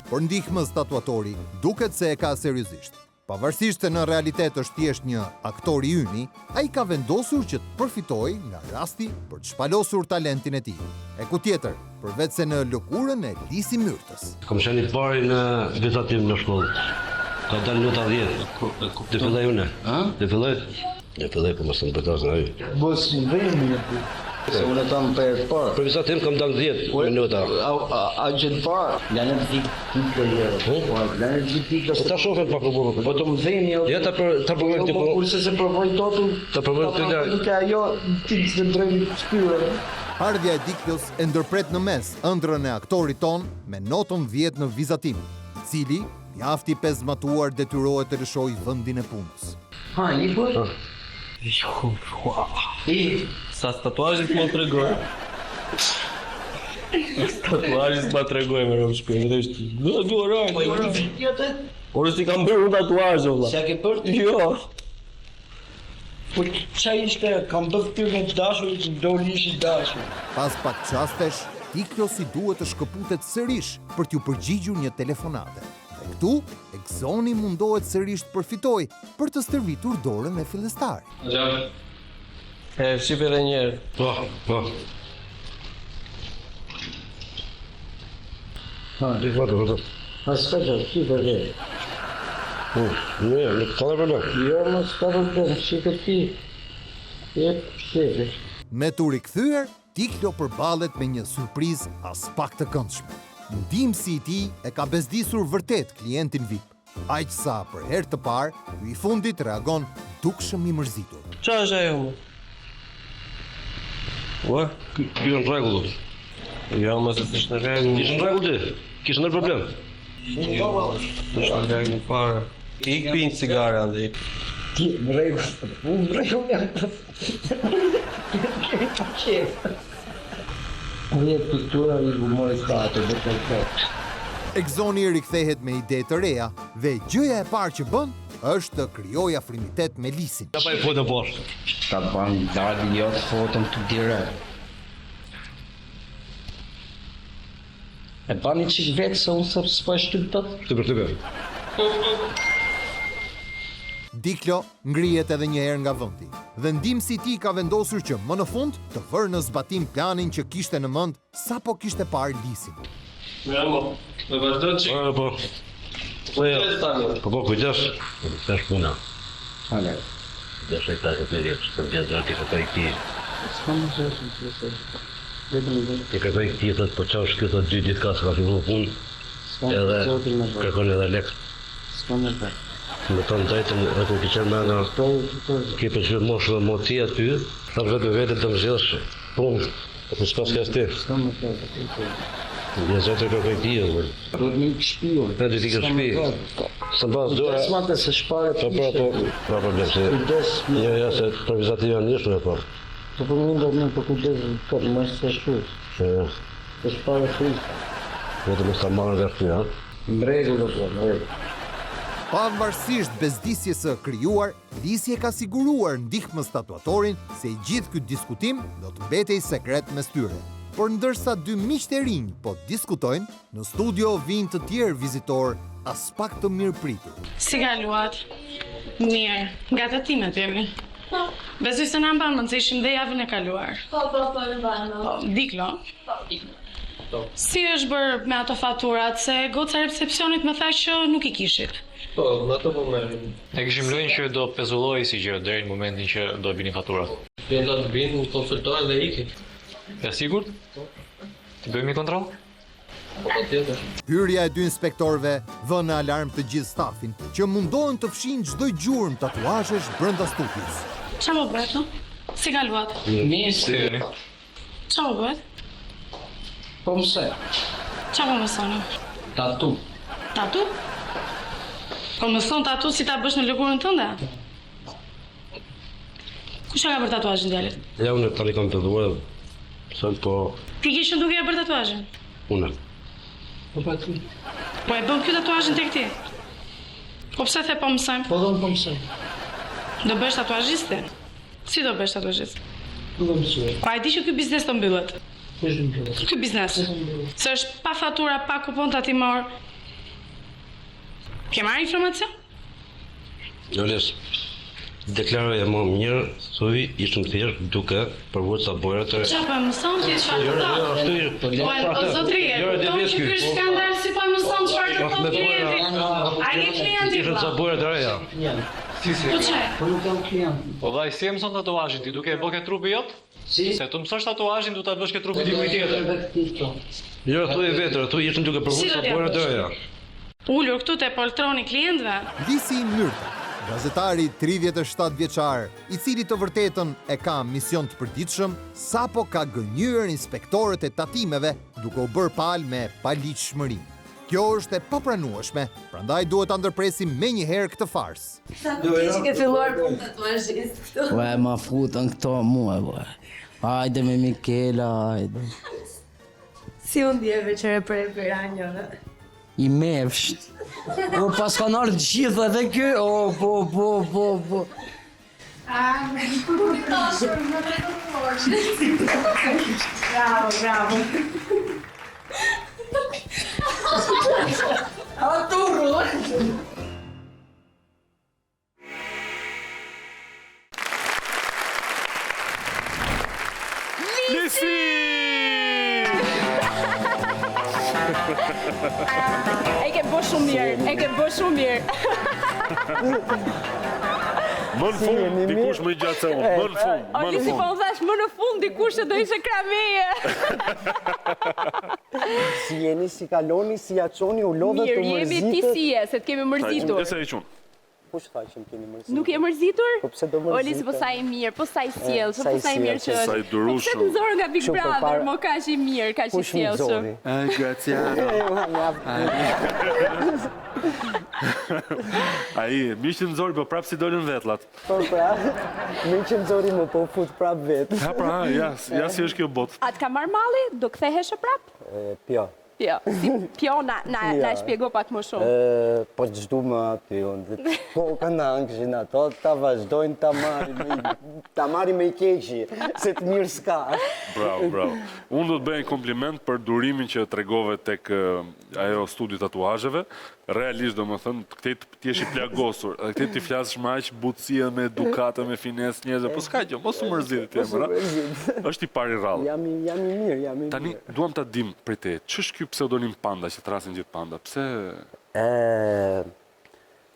Por ndihmës tatuatori duket se e ka seriozisht. Pavarësisht se në realitet është thjesht një aktor i yni, ai ka vendosur që të përfitojë nga rasti për të shpalosur talentin e tij. E ku tjetër, përveç se në lëkurën e Lisi Myrtës. Kam qenë i pari në vitatim në shkollë. Ka dalë nota 10. Të filloj unë. Të filloj? Të filloj për mësën për tasën ai. Bos në vejmë një për. Se unë e tam për e parë. Për vizatim kam dalë 10 minuta. A gjithë parë? Lene të tikë lërë. Lene të tikë. Po ta shofen pak për po të më vejmë një. Ja ta provoj të po. Kurse se provoj totu. Ta provoj të la. Nuk e ajo tikë se drejnë shpyrë. Ardhja e Diklos e ndërpret në mes ëndrrën e aktorit ton me notën 10 në vizatim, i cili mjafti pezmatuar detyrohet të lëshojë vendin e punës. Ha, një bërë? Sa tatuazhit më tregoj. Tatuazhi s'ma tregoj me rrobë shpirtit. Duara. Ora si kam bërë tatuazh valla. Çka ke bërë? Jo. Po çaj ishte, kam bërë ty me dashur që do ishi dashur. Pas pak qastesh, Tiklo si duhet të shkëputet sërish për t'ju përgjigjur një telefonate. Dhe këtu, Exoni mundohet sërish të përfitoj për të stërvitur dorën e fillestari. Shqipe edhe njerë. Po. Vado. Aspetta, shqipe dhe. Nuk ka problem. Jo, mos ka problem, shqipe ti. Shqipe. Me të rikthyer, Tiklo përballet me një surprizë as pak të këndshme. Ndihmësi i tij e ka bezdisur vërtet klientin VIP. Aq sa për herë të parë, ky i fundit reagon dukshëm i mërzitur. Qa është ajo mu? Ua, ky në rregull. Jo, mos e s'është në rregull. Ishtë në rregull ti? Kishtë në problem? Jo, është në rregull para. Ik pi një cigare ande. Ti, në rregull. Në rregull janë. Jetë kultura i humori statë, dhe të këtë. Exoni rikthehet me ide të reja dhe gjëja e parë që bën është të krijojë afrimitet me Lisin. Ta pa i foto poshtë. Ta ban dalin jo të foton të direkt. E bani qik vetë se unë sëpë s'po e shtyptët? Typer. Tiklo ngrihet edhe një herë nga vendi dhe ndihmësi i tij ka vendosur që më në fund të vërë në zbatim planin që kishte në mend sapo kishte parë Lisin. Miramo, me vazhdo që... Po. Po, kujdes. Tash puna. Ale. Kujdes e ta e përjetë, të vjetë të këtoj ti. S'ka më zeshën, që se... Të këtoj ti, thët, po qa është këtë 2 ditë ka se ka fillu punë, edhe kërkon edhe lek. S'ka më zeshën. Me të ndajtën, e ku ki qenë me nga... Ki përshirë moshë dhe moti aty, ta vetë vetë të më zhjesh punë, e për s'pas kjas ti. S'ka më zeshën. Një zetë kërkoj ti, e vërë. Do të një shpion. Ne do t'i ke shpi. Së mbas dora... Desmate se shpare të Po, pa problem, se... Ja, se provizativ janë njështu e po. Po për më ndër në për kujdesën, për më është se shu. Se shpare frikë. Vetëm e sta marrë dhe shpi, ha? Mregu do të në Pavarësisht bezdisjes së krijuar, Lisi e ka siguruar ndihmës tatuatorin se i gjithë ky diskutim do të mbetej sekret mes tyre. Por ndërsa dy miqtë e rinj po diskutojnë, në studio vijnë të tjerë vizitor as pak të mirë pritur. Si kaluat? Mirë, nga të timet jemi. Besoj se na mban mend se ishim dhe javën e kaluar. Po, mban. Diklo. Si është bërë me ato faturat, se goca recepcionit më tha që nuk i kishit? Po, në ato po merrim. Ne kishim lënë që do pezulloj si gjë deri në momentin që do bini faturat. Pjella të binë, më konsultojnë dhe iki. Ja sigurt? Të bëjmë një kontroll? Hyrja e 2 inspektorëve vën në alarm të gjithë stafin, që mundohen të fshinë çdo gjurmë tatuazhesh brenda studios. Qa më bëhet, no? Si kaluat? Mirë, si jeni. Qa më bëhet? Po mëse. Qa më mësoni? Tatu. Tatu? Po mëson tatu si ta bësh në lëkurën tënde? Kush ka bërë tatuazhin djalit? Ja, unë tani kam të dhuar, sënë po... Ti kishin duke e bërë tatuazhin? Unë. Po pa ti. Po e bën kjo tatuazhin tek ti? Po pse the po mësojmë? Po dhëmë po mësojmë. Do bësh tatuazhiste? Si do bësh tatuazhist? Po do mësojmë. Po a e di që ky biznes të mbyllet? Kështë mbyllet? Ky biznes? Se është pa fatura, pa kupon tatimor. Ke marrë informacion? Jo, les. Deklaroj e më mirë, thuj, ishëm thjesht duke përvojt sa bojrat të... Qa po mëson ti çfarë të thotë? O zotrie, kupton që ky është skandal si po mëson çfarë të thotë klienti. A je klienti? Ishëm sa bojrat të reja. Po çe? Po nuk kam klient. Po vaj, si e mëson tatuazhin ti, duke e bë ke trupi jot? Si? Se të mësosh tatuazhin du ta bësh ke trupi dikujt tjetër. Jo, thuj vetër, thuj ishëm duke përvojt sa bojrat të reja. Ullur këtu te poltroni klientëve? Lisi Myrta, gazetari 37 vjeçar, i cili të vërtetën e ka mision të përditshëm, sapo ka gënjur inspektorët e tatimeve duke u bërë palë me paligjshmëri. Kjo është e papranueshme, prandaj duhet ta ndërpresim menjëherë këtë farsë. Sa që ke filluar punë tatuazhist këtu? Ue, ma futën këto mua, ue. Hajde me Mikela, hajde. Si unë djeve që repre Piranjën? I mefsht. O, pas kanë ardhë gjithë edhe kjo, o, po. Bravo. Lisi! E ke bë shumë mirë. Më në fund, dikush më i gjatë se unë. Më në fund. O, Lisi, po më thash, më në fund, dikush që do ishe krameje. Si jeni, si kaloni, si jaqoni, u lodhe të Mirë, jemi ti si je, se të kemi mërzitur. Ese e qunë. Po që thaj që më keni mërzitur? Nuk je mërzitur? Po pse do mërzitur? O, Lisi, po sa i mirë, po sa i sjellë, po sa i mirë që është. Sa i durushëm. Po pse të nxorë nga Big Brother, mo ka që i mirë, ka që i sjellëshëm. Graciano. Ai, mirë që nëzori, po prapë si dolin vetlat. Po prapë, mirë që nëzori më po fut prapë vetë. Ha, pra, ja si është kjo botë. A të ka marrë malli, do ktheheshe prapë? Pjo. Jo, si Pjo na shpjego pak më shumë. Po gjdu më aty, po kanë ankëshin ato, ta vazhdojnë ta marri me i keqi, se të mirë s'ka. Bravo. Unë do të bëj një kompliment për durimin që tregove tek ajo studi tatuazheve. Realisht do më thënë, këtej ti jesh i plagosur, dhe këtej ti flasësh me aq butësie, me edukate, me fines njerëzve, po s'ka gjë, mos u mërzit ti emra. Është i pari rrallë. Jam i mirë. Tani, duam ta dim prej te, ç'është ky pseudonim Panda që trasin gjithë Panda? Pse?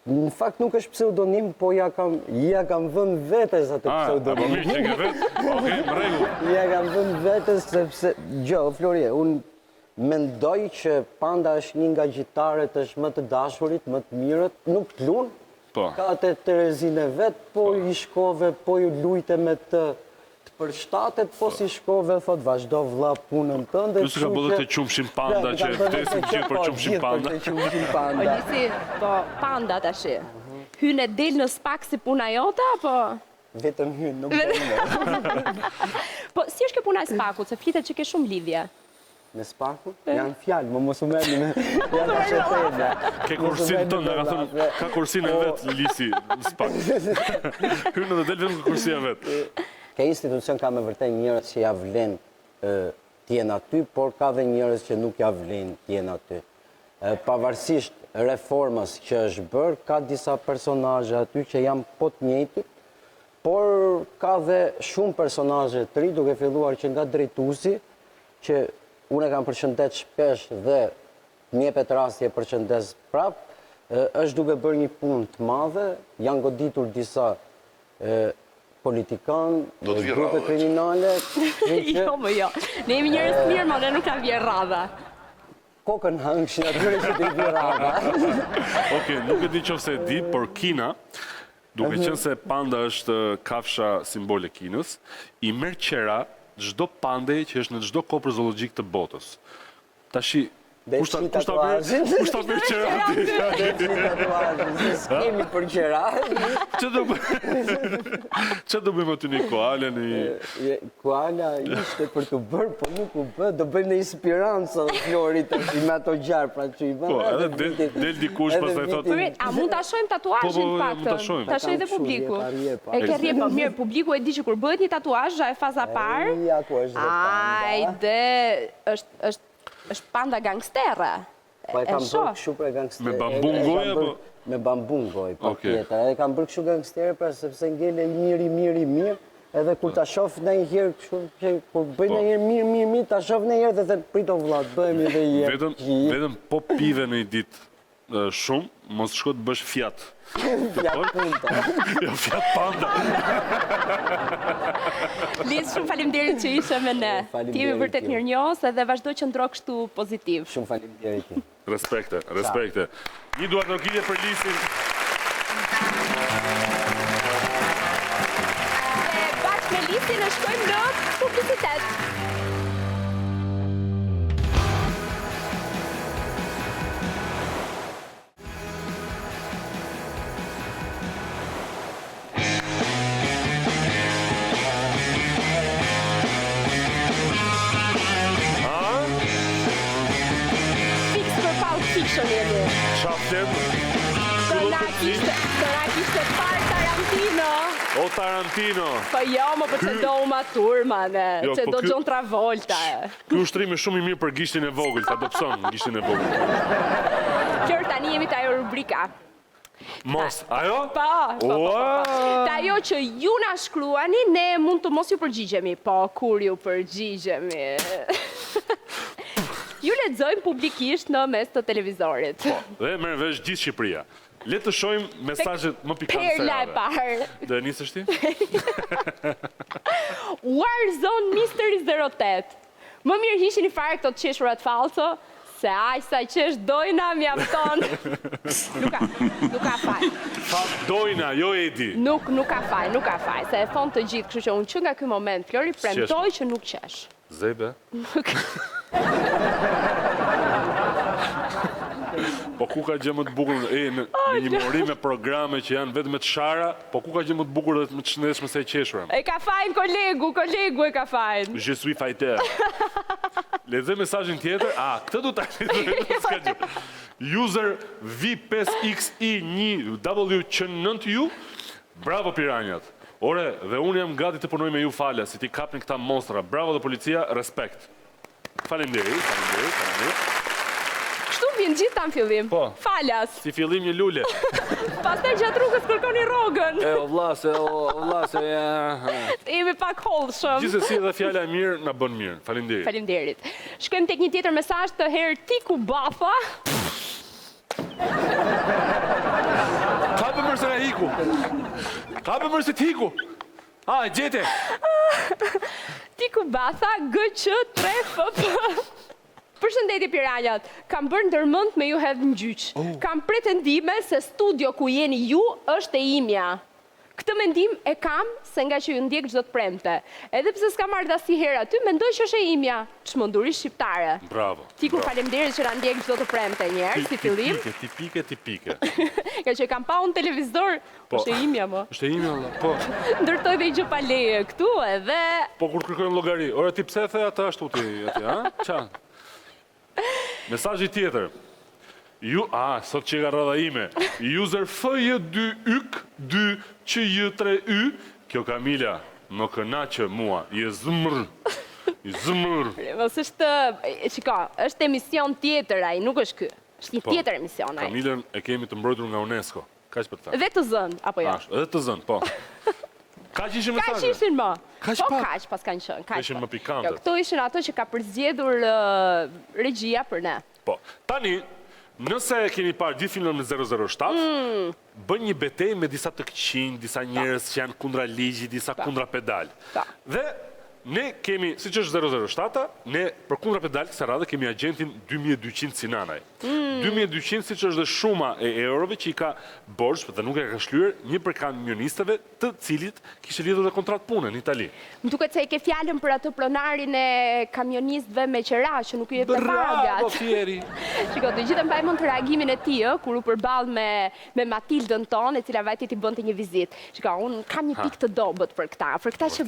Në fakt nuk është pseudonim, po ja kam vënë vetes atë pseudonim. Po mirë që ke vetë? Okej, më rregull. Ja kam vënë vetes sepse, Florie, unë mendoj që Panda është një nga gjitaret është më të dashurit, më të mirët, nuk të lunë, ka të Terezine vetë, po i shkove, po i lujte me të përshtatet, po si shkove, thot, vazhdo vlla punën tënde. Plus ka bëllë të qumshin Panda, që vdesin gjithë për qumshin Panda. O, Lisi, po, Panda të ashi, hynë e del në spak si puna jota, apo? Vetëm hynë, nuk bëjnë. Po, si është ke puna e spakut, se flitet që ke shumë lidhje? Me spaku? Janë fjallë, më mos u merni me... Janë të shetebe. Ke kursin tënë, ka thënë, ka kursin e vetë, Lisi, në spak. Hyrë dhe del vetëm ka kursia vetë. Ke institucion ka me vërtej njërës që ja vlen t'jen aty, por ka dhe njërës që nuk ja vlen t'jen aty. Pavarësisht reformës që është bërë, ka disa personazhe aty që janë po të njëjtit, por ka dhe shumë personazhe të ri, duke filluar që nga drejtuesi, që unë e kam përshëndet shpesh dhe njepet rasti e përshëndes prap, është duke bërë një punë të madhe, janë goditur disa politikan, grupe kriminale. Jo, më jo. Ne jemi njërës mirë, ma ne nuk ka vjerë radha. Kokën hëngshin, atyre që t'i vjerë radha. Oke, nuk e di qofse e di, por Kina, duke qenë se Panda është kafsha simbol e Kinës, i merr qera çdo pandej që është në çdo kopër zoologjik të botës. Tashi, kush ta merr qera aty? S'kemi për qera. Që do bëjmë aty një koala? Koala ishte për të bërë, po nuk u bë, do bëjmë në inspirancë dhe Florit i me ato gjarë, pra që i bërë. Po, edhe del dikush pas dhe thotë... A mund të ashojmë tatuajin pak të? Të ashoj dhe publiku. E ke rje, po mirë, publiku e di që kur bëhet një tatuaj, e faza parë, ajde, është Panda gangstera. Po e kam bërë këshu për gangstera. Me bambungoj, apo? Me bambungoj, pa tjetër. E kam bërë këshu gangstera, pra sepse ngele mirë, edhe kur ta shof në një herë, kur bëj në një mirë, ta shof në një herë dhe të prito vlat, bëjmë dhe një herë. Vetëm po pive në i ditë shumë, mos shko të bësh fjat. Fjat punta. Jo, fjat Panda. Lisë, shumë faleminderit që ishe me ne. Ti jemi vërtet mirënjohës edhe vazhdo që ndro kështu pozitiv. Shumë faleminderit. Respekte. Një duart në orkidje për Lisin. Bashkë me Lisin në shkojmë në publicitet. jemi. Qa flet? Të na kishte parë Tarantino. O Tarantino. Po jo, më për që do Uma Thurman, që do John Travolta. Ky ushtrim është shumë i mirë për gishtin e vogël, ta adopson gishtin e vogël. Qërë tani jemi të ajo rubrika. Mos, ajo? Po. Të ajo që ju na shkruani, ne mund të mos ju përgjigjemi, po kur ju përgjigjemi. Ju lexojmë publikisht në mes të televizorit. Po, dhe merr vesh gjithë Shqipëria. Le të shohim mesazhet më pikante. Perla e parë. Do e nisësh ti? Warzone Mystery 08. Më mirë hishin i fare këto të qeshurat falso, se aj sa qesh dojna mjafton. Nuk ka faj. Dojna, jo Edi. Nuk ka faj, se e thonë të gjithë, kështu që unë që nga ky moment, Flori, premtoj që nuk qesh. Zebe? Po ku ka gjë më të bukur në një mori me programe që janë vetëm të shara, po ku ka gjë më të bukur dhe më të shëndetshme se e qeshura? E ka fajn kolegu e ka fajn. Je suis fighter. Lexoj mesazhin tjetër. Këtë do ta lexoj. User V5XI1W9U. Bravo piranjat. Ore, dhe unë jam gati të punoj me ju fala, si ti kapni këta monstra. Bravo dhe policia, respekt. Faleminderit. Kështu vjen gjithë ta në fillim. Po. Falas. Si fillim një lule. Pastaj gjatë rrugës kërkoni rrogën. O vllase. Jemi pak hollshëm. Gjithsesi edhe fjala e mirë na bën mirë. Faleminderit. Shkojmë tek një tjetër mesazh të Hertiku Bafa. Ka për mërse nga hiku. Ka për mërse t'hiku. E gjete. Tiku Bafa, GQ3FP. Përshëndetje piranjat, kam bërë ndërmend me ju hedhë në gjyq. Kam pretendime se studio ku jeni ju është e imja. Këtë mendim e kam se nga që ju ndjek çdo të premte. Edhe pse s'kam marrë dasi herë aty, mendoj që është e imja. Çmenduri shqiptare. Bravo. Tiku, faleminderit që na ndjek çdo të premte një herë si fillim. Tipike. Nga që kam pa unë televizor, është e imja më. Është e imja, po. Ndërtoj dhe i gjë pa leje këtu edhe... Po kur kërkojmë llogari, ore ti pse the atë ashtu ti aty, ha? Qa? Mesazhi tjetër. Sot që ka rradha ime. User FJ2UK2QJ3Y. Kjo Kamila, më kënaqë mua. I zmër. Mos është, është emision tjetër ai, nuk është ky. Është një tjetër emision ai. Kamilën e kemi të mbrojtur nga UNESCO. Kaq për ta. Dhe të zënë, apo jo? Edhe të zënë, po. Kaq ishin mesazhet? Kaq ishin më. Po kaq pas kanë qenë. Kaq ishin më pikante. Këto ishin ato që ka përzgjedhur regjia për ne. Po. Tani, nëse keni parë gjithë filmin 007, bën një betejë me disa të këqinj, disa njerëz që janë kundra ligjit, disa kundra pedal. Dhe ne kemi, siç është 007, ne për kundra pedal kësaj radhe kemi agentin 2200 Sinanaj. 2200 siç është dhe shuma e eurove që i ka borxh dhe nuk e ka shlyer një për kamionistëve të cilit kishte lidhur dhe kontratë pune në Itali. Më duket se e ke fjalën për atë pronarin e kamionistëve me qera që nuk i jep pagat. Bravo Fieri. Shiko, të gjithë mbaj mend reagimin e tij, kur u përball me Matildën tonë, e cila vajti ti bënte një vizitë. Shiko, un kam një pikë të dobët për këta që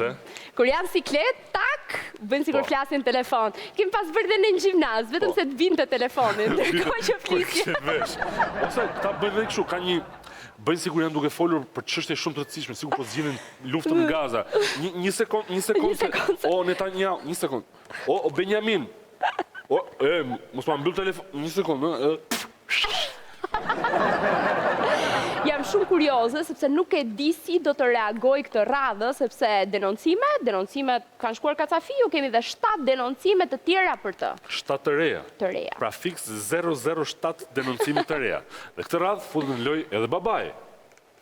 kur janë siklet, tak, bën sikur flasin në telefon. Kem pas bërë dhe në gjimnaz, vetëm se të vinte telefonin. Ndërkohë që flisin. Ose këta bëjnë dhe kështu, ka një bëjnë sikur janë duke folur për çështje shumë të rëndësishme, sikur po zgjidhin luftën në Gaza. Një sekond. O Netanyahu, një sekond. O Benjamin. Mos ma mbyll telefon. Një sekond. Jam shumë kurioze, sepse nuk e di si do të reagoj këtë radhë, sepse denoncimet kanë shkuar kacafiu, kemi dhe 7 denoncimet të tjera për të. 7 të reja. Pra fix 007 denoncimit të reja. Dhe këtë radhë futën në loj edhe babaj.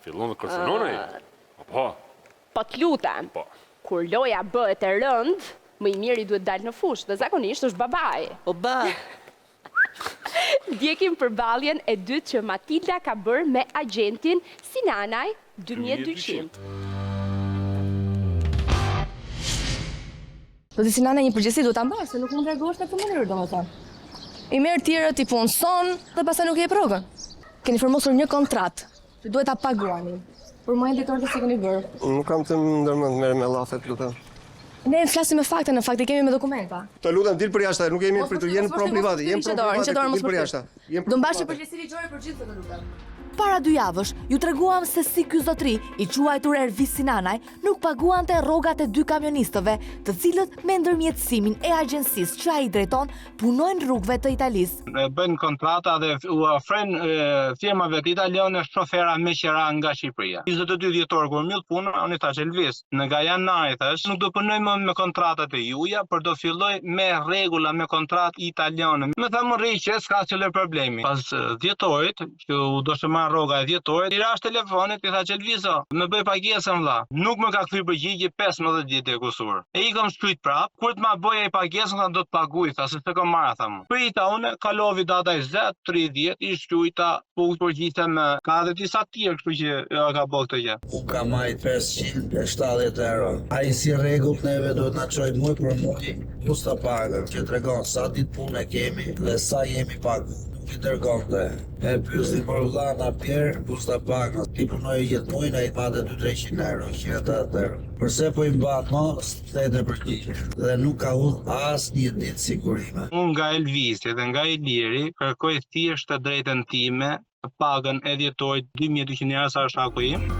Fillon dhe kërcënon ai. Po t'lutem. Kur loja bëhet e rënd, më i miri duhet dalë në fushë, dhe zakonisht është babaj. Ndjekim përballjen e dytë që Matilda ka bërë me agentin Sinanaj 2200. Do t'i Sinanaj një përgjithësi do ta mbash, se nuk mund të reagosh në këtë mënyrë, domethënë. I merr tjerët, i punson dhe pastaj nuk i jep rrogën. Keni formosur një kontratë që duhet ta paguani. Për momentin tonë si keni bërë? Nuk kam të ndërmend merr me llaset, lutem. Ne flasim me fakte, në fakt i kemi me dokumenta. Të lutem dil për jashtë, nuk jemi pritur, jemi pron private, jemi pron private, dil për jashtë. Do mbash përgjegjësi ligjore për gjithë të lutem. Para 2 javësh, ju treguam se si ky zotri, i quajtur Ervis Sinanaj, nuk paguante rrogat e 2 kamionistëve, të cilët me ndërmjetësimin e agjencisë që ai drejton, punojnë rrugëve të Italisë. Bëjnë kontrata dhe u ofrojnë firmave të italiane shofera me qira nga Shqipëria. 22 dhjetor kur mbyll punën, unë thash Elvis, nga janari thash, nuk do punoj më me kontratat e juaja, por do filloj me rregulla me kontratë italiane. Më tha më rri që s'ka çelë problemi. Pas dhjetorit, që u do të marr rroga e dhjetorit, i rash telefonit, i tha që Elviso, më bëj pagesën vlla. Nuk më ka kthyr përgjigje 15 ditë e kusur. E i kam shkruajt prap, kur të ma bëj ai pagesën, tha do të paguaj, tha se s'e kam marrë tha më. Prita unë, kalovi data 20-30, i shkruajta, po përgjigje me ka edhe disa tjerë, kështu që ka bërë këtë gjë. Unë ka marrë 570 euro. Ai si rregull neve duhet na çojë muaj për muaj, busta pagën, që tregon sa ditë punë kemi dhe sa jemi paguar. I dërgonte. E pyesni për vllana Pierre, busta pagën. Ti punoi gjithë muajin, ai pate 200-300 euro, 180 euro. Përse po i mbat më, s'te përgjigje. Dhe nuk ka udhë asnjë ditë sigurime. Unë nga Elvisi dhe nga Iliri kërkoj thjesht të drejtën time, pagën e dhjetorit 2200 euro sa është aku im.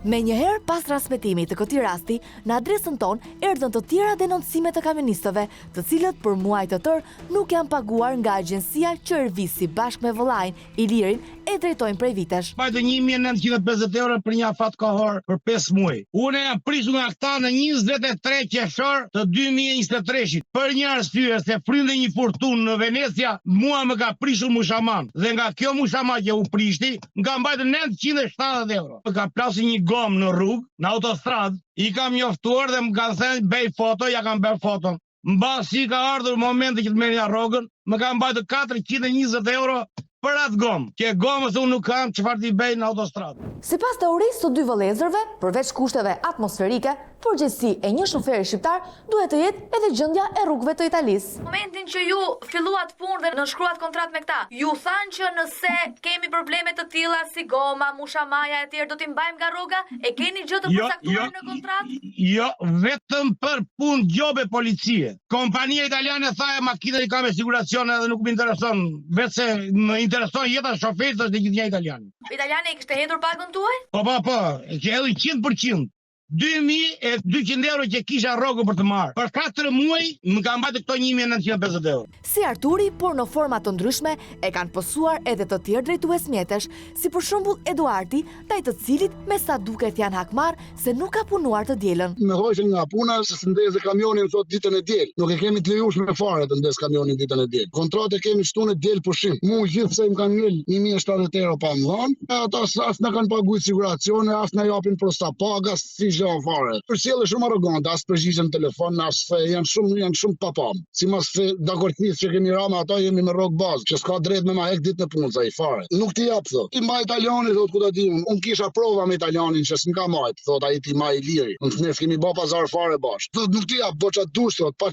Me njëherë pas transmetimit të këtij rasti, në adresën tonë erdhën të tjera denoncime të kamionistëve, të cilët për muaj të tërë nuk janë paguar nga agjencia që Ervisi bashkë me vëllain Ilirin e drejtojnë prej vitesh. Bajtë 1950 euro për një afat kohor për 5 muaj. Unë jam prishur nga këta në 23 qershor të 2023-shit. Për një arsye se frynte një furtunë në Venecia, mua më ka prishur mushaman. Dhe nga kjo mushaman që u prishti, nga mbajtë 970 euro. Më ka plasur një gomë në rrugë, në autostradë, i kam njoftuar dhe më kanë thënë bëj foto, ja kam bërë foton. Mbasi ka ardhur momenti që të merrja rrogën, më kanë mbajtur 420 euro për atë gomë, që gomës unë nuk kam çfarë t'i bëj në autostradë. Sipas teorisë të 2 vëllezërve, përveç kushteve atmosferike, përgjegjësi e një shoferi shqiptar duhet të jetë edhe gjendja e rrugëve të Italisë. Momentin që ju filluat punë dhe nënshkruat kontratë me këta, ju thanë që nëse kemi probleme të tilla si goma, mushamaja e tjerë do t'i mbajmë nga rroga, e keni gjë të përcaktuar në kontratë? Jo, vetëm për punë gjobe policie. Kompania italiane tha e makinat i kam me siguracion edhe nuk më intereson, vetë se më intereson jeta e shoferit është gjithnjë italian. Italiane i kishte hedhur pagën tuaj? Po, që hedhi 100%. 2200 euro që kisha rrogën për të marrë. Për 4 muaj më ka mbajtur këto 1950 euro. Si Arturi, por në forma të ndryshme, e kanë pësuar edhe të tjerë drejtues mjetesh, si për shembull Eduardi, ndaj të cilit me sa duket janë hakmarr se nuk ka punuar të dielën. Me hoqën nga puna se s'ndezë kamionin thot ditën e diel. Nuk e kemi të lejuar me fare të ndes kamionin ditën e diel. Kontratë kemi shtunë diel pushim. Mu gjithsej më kanë ngel 1070 euro pa më dhënë. Ata as na kanë paguajtur siguracione, as na japin prosta pagas, si fare. Përcjellë shumë arrogante, as përgjigjen në telefon, as fe, janë shumë papam. Simas dakordisë që kemi rama ata jemi me rrok bazë, që s'ka drejt me ma hek ditë në punë ai fare. Nuk ti jap thot. Ti mbaj italianin thot ku ta di unë. Unë kisha prova me italianin që s'm ka marrë, thot ai ti mbaj Iliri. Ne kemi bë pazar fare bash. Thot nuk ti jap boça dush thot, pa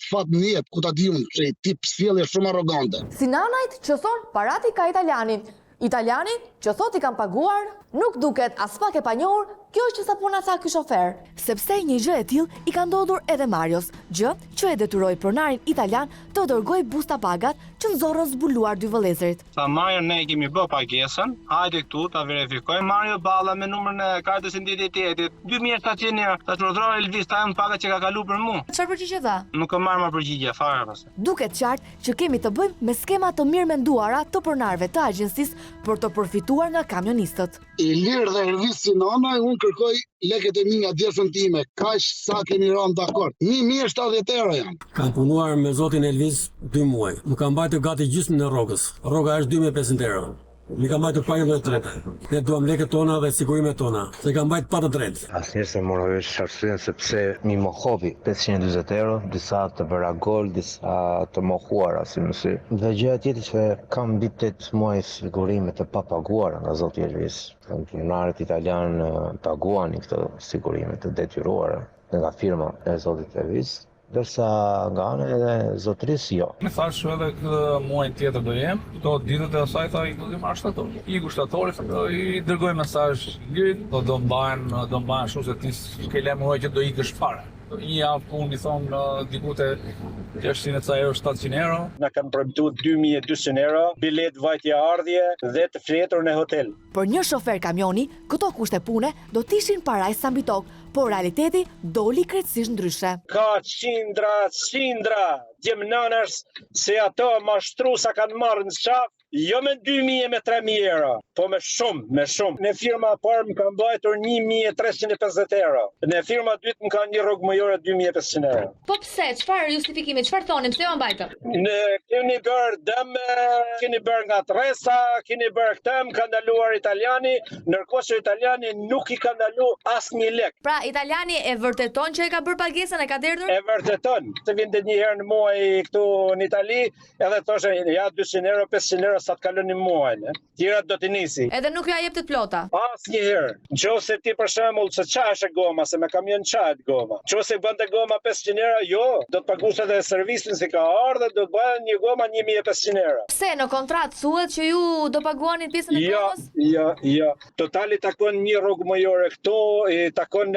fat në jetë ku ta di unë, se tip sjellje shumë arrogante. Sinanajt që thon parati ka italianin. Italiani që thot i kanë paguar, nuk duket as pak e panjohur, kjo është që sa puna tha ky shofer. Sepse një gjë e tillë i ka ndodhur edhe Marios, gjë që e detyroi pronarin italian të dërgojë busta pagat që nxorrën zbuluar 2 vëllezërit. Tha Mario, ne kemi bë pagesën, hajde këtu ta verifikojmë. Mario balla me numrin e kartës së identitetit, 2700 euro. Ta çudhroi Elvis ta pagat që ka kaluar për mua. Çfarë përgjigje dha? Nuk e marr më përgjigje fare pas. Duket qartë që kemi të bëjmë me skema të mirë menduara të pronarëve të agjencisë për të përfituar nga kamionistët. Ilir dhe Ervis Sinanaj, unë kërkoj leket e mi nga djesën time, kaq sa kemi rënë dakord. 1070 euro janë. Kam punuar me zotin Elvis 2 muaj. Më kam mbajtur gati gjysmën e rrogës. Rroga është 2500 euro. Mi kam mbajtur pagën e drejtë. Ne duam leket tona dhe sigurimet tona. Se kam mbajtur pa të drejtë. Asnjëherë se mora vesh arsyen sepse mi mohovi 540 euro, disa të bëra gol, disa të mohuara si mësi. Dhe gjëja tjetër që kam mbi 8 muaj sigurime të papaguara nga zoti Elvis. Pronarët italian paguani këto sigurime të detyruara nga firma e zotit Elvis. Dërsa nga ana e zotërisë jo. Me thash edhe këtë muajin tjetër do jem, këto ditët e asaj tha i do të marr shtator. Iku shtatori, i dërgoj mesazh Lirit, do mbahen shumë se ti s'ke lajmëruar që do ikësh fare. Një javë punë i thonë diku te 600 ca euro, 700 euro. Na kanë premtuar 2200 euro, bilet vajtje ardhje dhe të fletur në hotel. Për një shofer kamioni, këto kushte pune do t'ishin paraj sa mbi tokë, por realiteti doli krejtësisht ndryshe. Ka qindra djemnanës se ato mashtruesa kanë marrë në shaf, jo me 2000 e me 3000 euro, po me shumë. Në firma parë më kanë mbajtur 1350 euro. Në firma dytë më kanë një rrugë mujore 2500 euro. Po pse? Çfarë justifikimi? Çfarë thonin? Pse u mbajtën? Ne keni bërë dëm, keni bërë nga tresa, keni bërë këtë, më ka ndaluar italiani, ndërkohë që italiani nuk i ka ndaluar asnjë lek. Pra, italiani e vërteton që e ka bërë pagesën, e ka derdhur? E vërteton. Të vinte një herë në muaj këtu në Itali, edhe thoshte ja 200 euro, 500 euro sa të kaloni muajin. Tjerat do të nisi. Edhe nuk ja jep të plota. Asnjëherë. Nëse ti për shembull se çash e goma, se me kamion çahet goma. Nëse bënte goma 500 euro, jo, do të paguash edhe servisin si ka ardhur, do të bëhen një goma 1500 euro. Pse në kontratë thuhet që ju do paguani pjesën e gomës? Jo. Totali takon një rrugë mujore këtu, i takon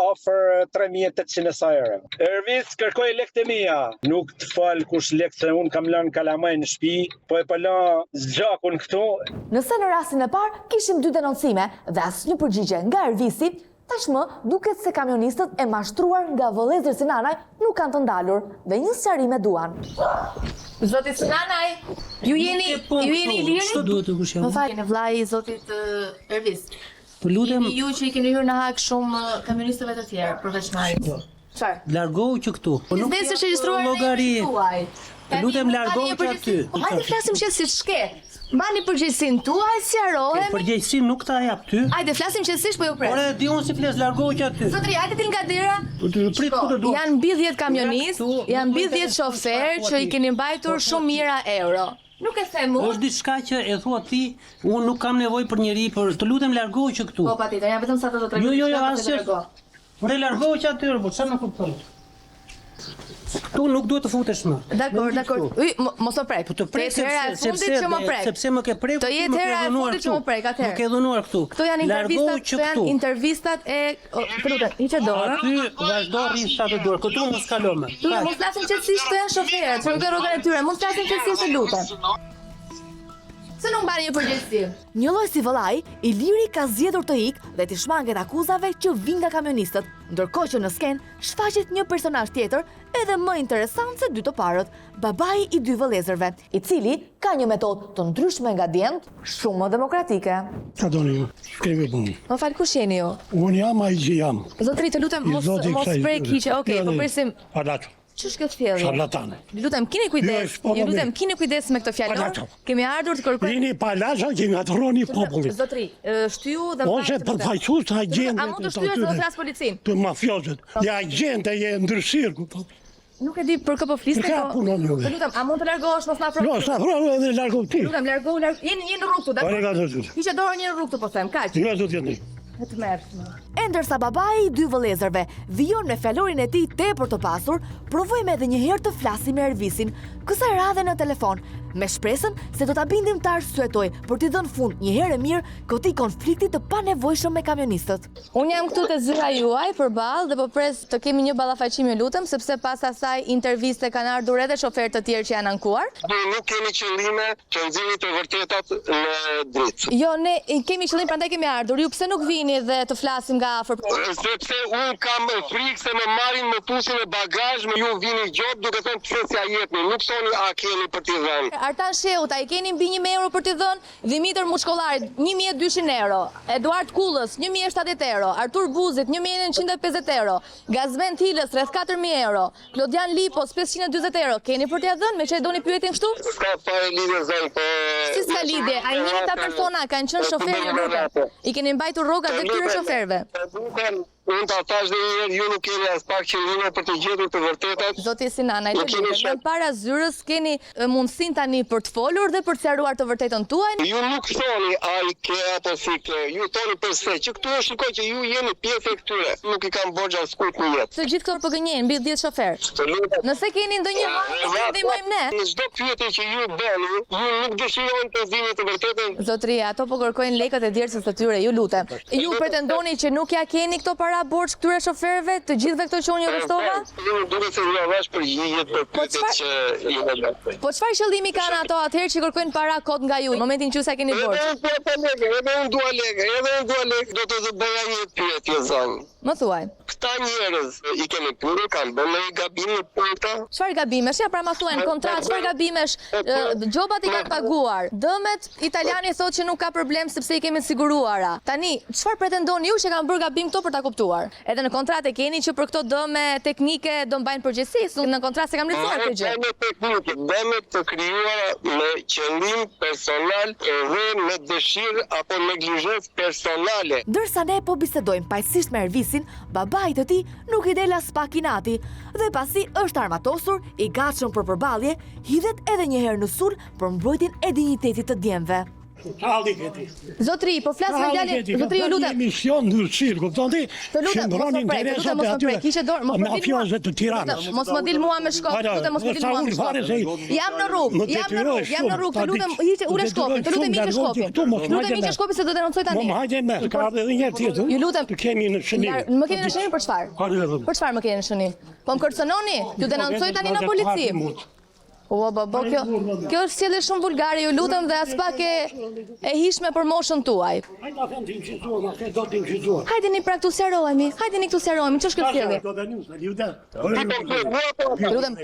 ofër 3800 euro. Ervis kërkoi lekët e mia. Nuk të fal kush lekë se un kam lënë kalamaj në shtëpi, po e pala zgjakun këtu. Nëse në rastin e parë kishim 2 denoncime dhe asnjë përgjigje nga Ervisi, tashmë duket se kamionistët e mashtruar nga vëllezër Sinanaj nuk kanë të ndalur dhe një sqarim e duan. Zoti Sinanaj, ju jeni liri? Ç'do duhet të kush jam? Më falni, vllai i zotit Ervis. Po lutem, ju që i keni hyrë në hak shumë kamionistëve të tjerë përveç Marit. Çfarë? Largohu që këtu. Po nuk është regjistruar llogari. Lutem largohu që aty. Hajde flasim që si shke. Mbani përgjegjësinë tuaj, sqarohem. Përgjegjësinë nuk ta jap ty. Hajde flasim qetësisht, po ju pres. Ore, di unë si flas, largohu që aty. Zotri, hajde til nga dera. Prit ku do duhet. Janë mbi 10 kamionistë, janë mbi 10 shoferë që i keni mbajtur shumë mijëra euro. Nuk e them unë. Është diçka që e thua ti, unë nuk kam nevojë për njëri, por të lutem largohu që këtu. Po patjetër, janë vetëm sa të tregoj. Jo, asgjë. Ore, largohu që aty, po çfarë më kupton? Tu nuk duhet të futesh më. Dakor. Mos më prek. Po të prek sepse më ke prekur. Të jetë hera e fundit që më prek atëherë. Më ke dhunuar këtu. Këto janë intervistat e lutem, hiqe dorën. Aty vazhdo rri sa të duar. Këtu mos kalo më. Mos flasim qetësisht, këto janë shoferët, çfarë rrogën e tyre. Mos flasim qetësisht, lutem. Se nuk mbani një përgjegjësi. Një lloj si vëllai, Iliri ka zgjedhur të ikë dhe të shmanget akuzave që vijnë nga kamionistët, ndërkohë që në skenë shfaqet një personazh tjetër, edhe më interesant se dy të parët, babai i 2 vëllezërve, i cili ka një metodë të ndryshme nga djemtë, shumë më demokratike. Ka doni, kemi punë. Më fal, kush jeni ju? Unë jam ai që jam. Zotri, të lutem mos prek hiqe. Okej, po presim. Ç'është kjo thellje? Charlatane. Lutem, keni kujdes me këtë fjalë. Kemi ardhur të kërkojmë. Jeni palaza që ngatroni popullin. Zotri, shtyu dhe ose përfaqësues të agjentë. A mund të shtyhet në flas policin? Të mafiozët. Ja agjentë e ndryshir, kupton. Nuk e di për kë po flisni, po. Të lutem, a mund të largohesh mos na afro? Jo, sa afro edhe largo ti. Lutem, largohu. Jeni në rrugë, dakor? Hiqe dorën një rrugë, po them, kaq. Jo, do të jeni. Të mërshme. E ndërsa babai i 2 vëllezërve vijon me fjalorin e tij tepër të pasur, provojmë edhe një herë të flasim me Ervisin, kësaj radhe në telefon, me shpresën se do ta bindim të arsyetoj për t'i dhënë fund një herë mirë këtij konflikti të panevojshëm me kamionistët. Unë jam këtu te zyra juaj përballë dhe po pres të kemi një ballafaqim, ju lutem, sepse pas asaj interviste kanë ardhur edhe shoferë të tjerë që janë ankuar. Ne nuk kemi qëllime të nxjerrim të vërtetat në dritë. Jo, ne kemi qëllim, prandaj kemi ardhur. Ju pse nuk vini dhe të flasim nga afër? Sepse unë kam frikë se më marrin me tusin e bagazh, me ju vini gjop duke thënë pse s'ja jepni. Nuk thoni a keni për t'i dhënë. Artan Sheuta i keni mbi 1000 euro për t'i dhënë, Dimitër Mushkollarit 1200 euro, Eduard Kullës 1070 euro, Artur Buzit 1950 euro, Gazmen Hilës rreth 4000 euro, Klodian Lipos 540 euro. Keni për t'ia dhënë, me çfarë doni pyetin kështu? S'ka fare lidhje zon, po. Si s'ka lidhje? Ai njëta persona kanë qenë shoferë, ju lutem. I keni mbajtur rrogat e këtyre shoferëve. Unë ta thash dhe njerë, ju nuk keni as pak qëllime për të gjetur të vërtetat. Zoti Sinana, në para zyrës keni mundësin tani për të folur dhe për të sqaruar të vërtetën tuaj? Ju nuk thoni ai ke apo si ke, ju thoni përse që këtu e shikoj që ju jeni pjesë e këtyre. Nuk i kam borxha skurt në jetë. Të gjithë këto përgënjen mbi 10 shofer. Nëse keni ndonjë marrë, ndihmojmë ne. Në çdo pyetje që ju bëni, ju nuk dëshironi të zini të vërtetën. Zotria, ato po kërkojnë lekët e djersës së tyre, ju lutem. Ju pretendoni që nuk ja keni këto para borx këtyre shoferëve, të gjithëve këto që unë ju rrestova? Duhet se ju avash përgjigjet për pyetjet që ju bëni. Po çfarë qëllimi kanë ato atëherë që kërkojnë para kot nga ju, në momentin që sa keni borx? Edhe unë dua lekë, do të bëja një pyetje zonë. Më thuaj. Këta njerëz i kemi pyetur, kanë bërë një gabim në punta? Çfarë gabimesh? Ja pra ma thuaj në kontratë, çfarë gabimesh? Gjobat i kanë paguar. Dëmet italiani thotë që nuk ka problem sepse i kemi siguruara. Tani, çfarë pretendoni ju që kanë bërë gabim këto për ta kuptuar? Edhe në kontratë keni që për këto dëme teknike do mbajnë përgjegjësi, në kontratë se kam lexuar këtë gjë. Dëme teknike, dëme të krijuara me qëllim personal dhe me dëshirë apo neglizhencë personale. Ndërsa ne po bisedojmë pajësisht me Ervisin, babait të tij nuk i del as pak i nati dhe pasi është armatosur, i gatshëm për përballje, hidhet edhe një herë në sul për mbrojtjen e dinjitetit të djemve. Zotri, po flas me djalin, zotri ju lutem. Mision ndërshir, kupton ti? Të lutem, mos më prek, lutem mos më prek. Kishe dorë, mos më mafiozët të Tiranës. Mos më dil mua me shkop, lutem mos më dil mua me shkop. Jam në rrugë, të lutem hiqe ule shkopin, të lutem hiqe shkopin. Lutem hiqe shkopin se do denoncoj tani. Mo hajde me, ka ardhur edhe një tjetër. Ju lutem. Të kemi në shënim. Më keni në shënim për çfarë? Për çfarë më keni në shënim? Po më kërcënoni? Ju denoncoj tani në polici. Kjo është sjellje shumë vulgare, ju lutem dhe as pak e hishme për moshën tuaj. Hajdeni pra këtu sqarohemi, ç'është kjo sjellje? Lutem,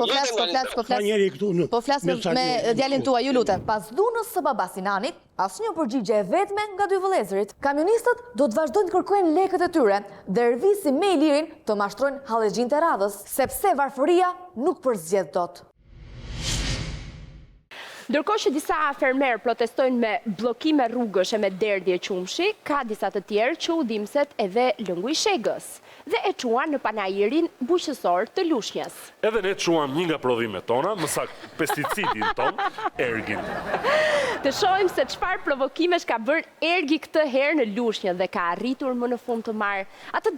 po flas me djalin tuaj, ju lutem. Pas dhunës së baba Sinanit, asnjë përgjigje e vetme nga dy vëllezërit. Kamionistët do të vazhdojnë të kërkojnë lekët e tyre dhe Ervisi me Ilirin të mashtrojnë hallexhin të radhës, sepse varfëria nuk përzgjedh dot. Ndërkohë që disa fermerë protestojnë me bllokime rrugësh e me derdhje qumshi, ka disa të tjerë që udhimset edhe lëngu i Shegës dhe e quan në panairin bujqësor të Lushnjës. Edhe ne quam një nga prodhimet tona, më saktë pesticidin ton, ergin. Të shohim se çfarë provokimesh ka bërë ergi këtë herë në Lushnjë dhe ka arritur më në fund të marrë atë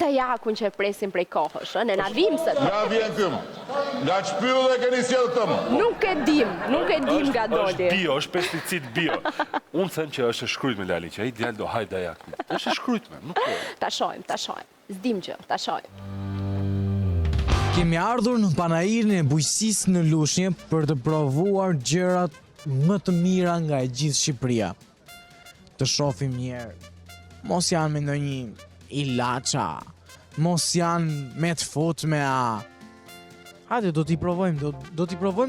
dajakun që e presim prej kohësh, në na vimset. Ja vjen këm. Nga çpyll e keni sjell tëm. Nuk e dim nga doli. Është pesticid bio. Unë them që është e shkruajtur me Lali, që ai djalë do haj dajakun. Është e shkruajtur, nuk po. Ta shohim. S'dim gjë, ta shohim. Kemi ardhur në panairin e bujqësisë në Lushnjë për të provuar gjërat më të mira nga e gjithë Shqipëria. Të shohim një herë. Mos janë me ndonjë ilaça, mos janë me të futmea. Hajde, do t'i provojmë,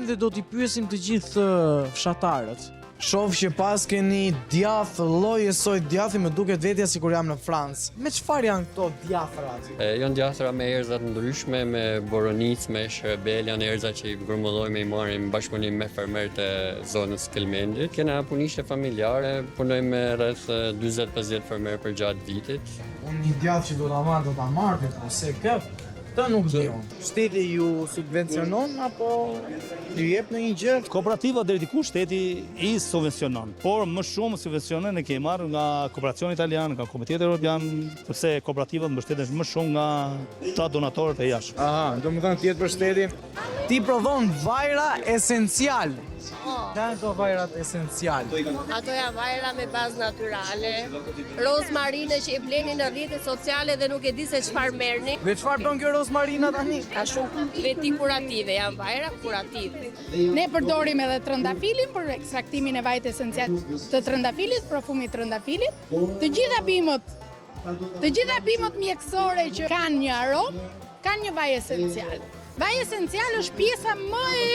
dhe do t'i pyesim të gjithë fshatarët. Shoh që pas keni djath, lloj e soj djathi, më duket vetja sikur jam në Francë. Me çfarë janë këto djathrat? Janë djathra me erza të ndryshme, me boronicë, me sherbel, janë erza që i grumullojmë i marrim bashkëpunim me fermerët e zonës Kelmendit. Kena punishte familjare, punojmë me rreth 40-50 fermerë për gjatë vitit. Unë një djath që do ta marrë, ose këp? Të nuk dion. Shteti ju subvencionon apo ju jep në një gjë? Kooperativa deri diku shteti i subvencionon, por më shumë subvencionin e kemi marrë nga Kooperacioni Italian, nga Komiteti Evropian, sepse kooperativat mbështeten më shumë nga ta donatorët e jashtëm. Aha, domethënë ti për shteti. Ti prodhon vajra esencial. Janë to vajrat esencial. Ato janë vajra me bazë natyrale, rozmarine që i bleni në rrjetet sociale dhe nuk e di se çfarë merrni. Dhe çfarë bën kjo rozmarina tani? Ka shumë veti kurative, janë vajra kurative. Ne përdorim edhe trëndafilin për ekstraktimin e vajit esencial të trëndafilit, profumit trëndafilit. Të gjitha bimët mjekësore që kanë një aromë, kanë një vaj esencial. Vaj esencial është pjesa më e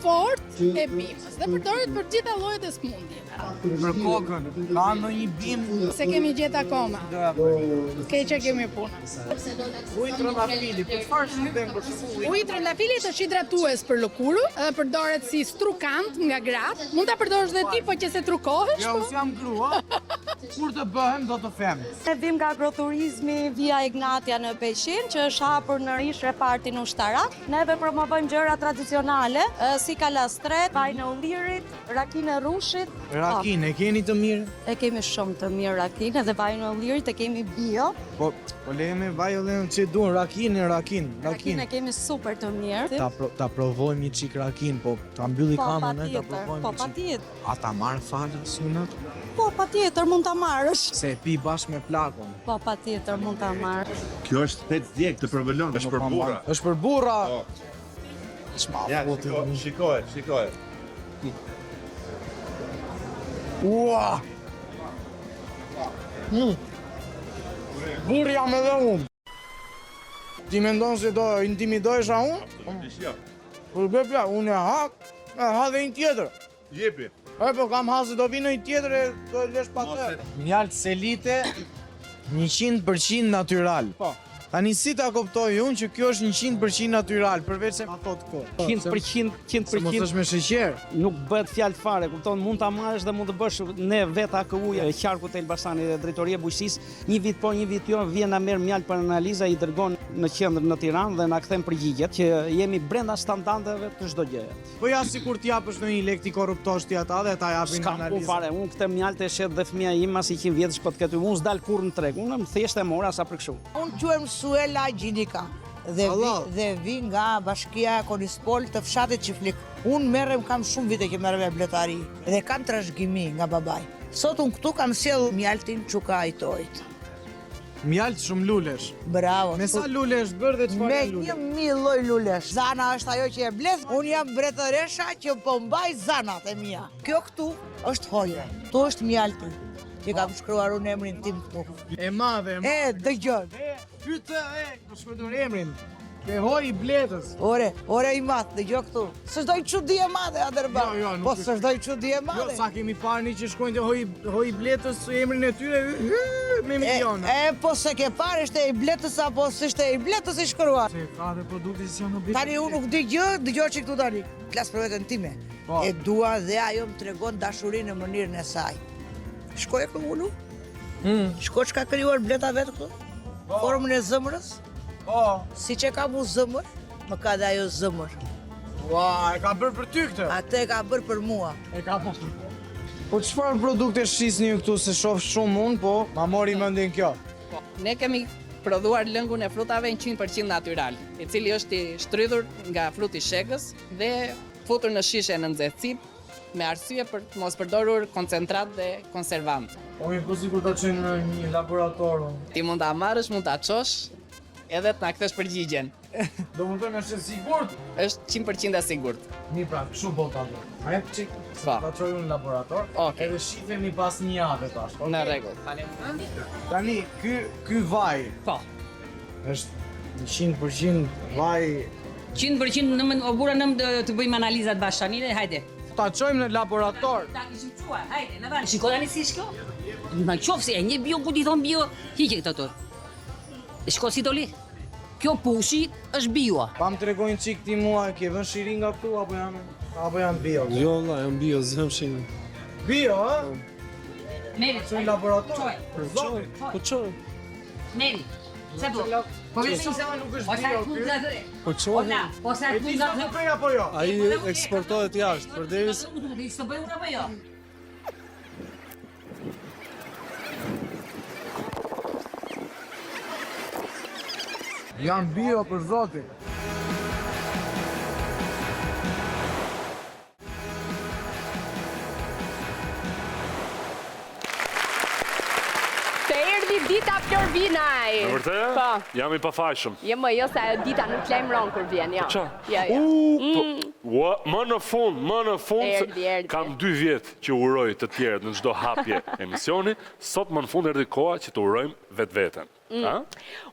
fort e bimës dhe përdoret për gjitha llojet e smundjeve. Për kokën, ka ndonjë bimë? Se kemi gjetë akoma. Keqe kemi punën. Uji trëndafili, po çfarë shiten për shembull? Uji trëndafili është hidratues për lëkuru, përdoret si strukant nga gratë. Mund ta përdorësh edhe ti, po që se trukohesh. Jo, jam grua. Kur të bëhem do të them. Ne vim nga agroturizmi Via Ignatia në Peshin, që është hapur në rish repartin ushtarak. Neve promovojmë gjëra tradicionale, si kalastret, vajin e ullirit, rakinë e rushit. Rakinë, e keni të mirë? E kemi shumë të mirë rakinë, dhe vajin e ullirit e kemi bio. Po lejme vaj lejme që duan rakinë. Rakinë e kemi super të mirë. Ta provojmë një çik rakinë, po ta mbylli kamën, ta provojmë. Po patjetër. A ta marr fare sunat? Po patjetër mund ta marrësh. Se e pi bashkë me plakon. Po patjetër mund ta marrësh. Kjo është 8 djeg të përbëlon, është për burra. Është për burra. Ja, shikohet. Ua! Burri jam edhe unë. Ti mendon se do intimidojsha unë? Kur bepja, unë e ha dhe një tjetër. Jepi. Po kam ha se do vinë një tjetër e do e lesh pa të. Mjaltë selite 100% natyral. Po. Tani si ta kuptoj unë që kjo është 100% natyral, përveç se ma thot kjo. 100%. Se mos është me sheqer. Nuk bëhet fjalë fare, kupton, mund ta marrësh dhe mund të bësh ne vetë AKU-ja e qarkut të Elbasanit dhe Drejtoria e Bujqësisë, një vit po, një vit jo, vjen na merr mjalë për analiza, i dërgon në qendër në Tiranë dhe na kthen përgjigjet që jemi brenda standardeve të çdo gjëje. Po ja sikur ti japësh në një lek ti korruptosh ti ata dhe ta japin analizë. S'kam fare, unë këtë mjalë e shet dhe fëmia im as i 100 vjetësh po të ketë, unë s'dal kurrë në treg. Unë thjesht e mora sa për kështu. Unë quhem Suela Gjinika dhe vi nga bashkia Konispol të fshatit Çiflik. Unë merrem, kam shumë vite që merrem me bletari dhe kam trashëgimi nga babai. Sot unë këtu kam sjell mjaltin Çuka Ajtojt. Mjalt shumë lulesh. Bravo. Me sa lulesh bërë dhe çfarë lulesh? Me 1000 lloj lulesh. Zana është ajo që e bledh. Unë jam bretëresha që po mbaj zanat e mia. Kjo këtu është hoja. Ktu është mjalti që kam shkruar unë emrin tim këtu. E madhe. Dëgjoj. Pyet do shkruaj emrin. Te hoj i bletës. Ore i madh, dëgjoj këtu. S'është çudi e madhe Aderba. Po s'është çudi e madhe. Jo, sa kemi parë që shkojnë te hoj i bletës emrin e tyre me miliona. Po se ke parë është e bletës apo s'është e bletës i shkruar? Se ka dhe produkti si janë bletës. Tani unë nuk di gjë, dëgjoj që këtu tani. Flas për veten time. E dua dhe ajo më tregon dashurinë në mënyrën e saj. Shkoj këtu ulu? Shkoj çka krijuar bleta vet këtu? Formën e zëmrës? Si që ka mu zëmër, më ka dhe ajo zëmër. Ua, e ka bërë për ty këtë? Atë e ka bërë për mua. E ka bërë. Po çfarë produkte shisni ju këtu se shoh shumë unë, po ma mori mendin kjo. Ne kemi prodhuar lëngun e frutave 100% natyral, i cili është i shtrydhur nga fruti shegës dhe futur në shishe në nxehtësi, me arsye për të mos përdorur koncentrat dhe konservant. Po po sikur ta çojnë në një laborator. Ti mund ta marrësh, mund ta çosh, edhe të na kthesh përgjigjen. Do më thënë është e sigurt? Është 100% e sigurt. Mirë pra, kështu po ta bëj. A jep çik? Ta çojmë në laborator. Edhe shifemi pas një jave tash. Në rregull. Tani ky vaj. Po. Është 100% vaj. 100% në bura të bëjmë analizat bashkë tani, hajde. Ta çojmë në laborator. Ta kishim çuar, hajde, na vani. Shikoj tani si është kjo? Ma qofse e një bio, ku ti thon bio, hiqe këtë ato. Shko si doli. Kjo pushi është bio. Pa më tregojnë çik ti mua, ke vënë shiri nga këtu apo janë bio? Jo, valla, janë bio, zëm shirin. Bio, ha? Meri, çoj në laborator. Për zotin. Po çoj. Meri. Sa do? Po vjen se nuk është bio ky. Po çoj. Po sa ti nga prej apo jo? Ai eksportohet jashtë, përderisa s'të bëj unë apo jo? Janë bio për zotin. Të erdhi dita Florvinaj. Në vërtetë? Po. Jam i pafajshëm. Jo më jo se dita nuk lajmëron kur vjen, ja. Qa? Ja. Më në fund, Erdhi. kam 2 vjet që uroj të tjerët në çdo hapje emisioni, sot më në fund erdhi koha që të urojmë vetveten.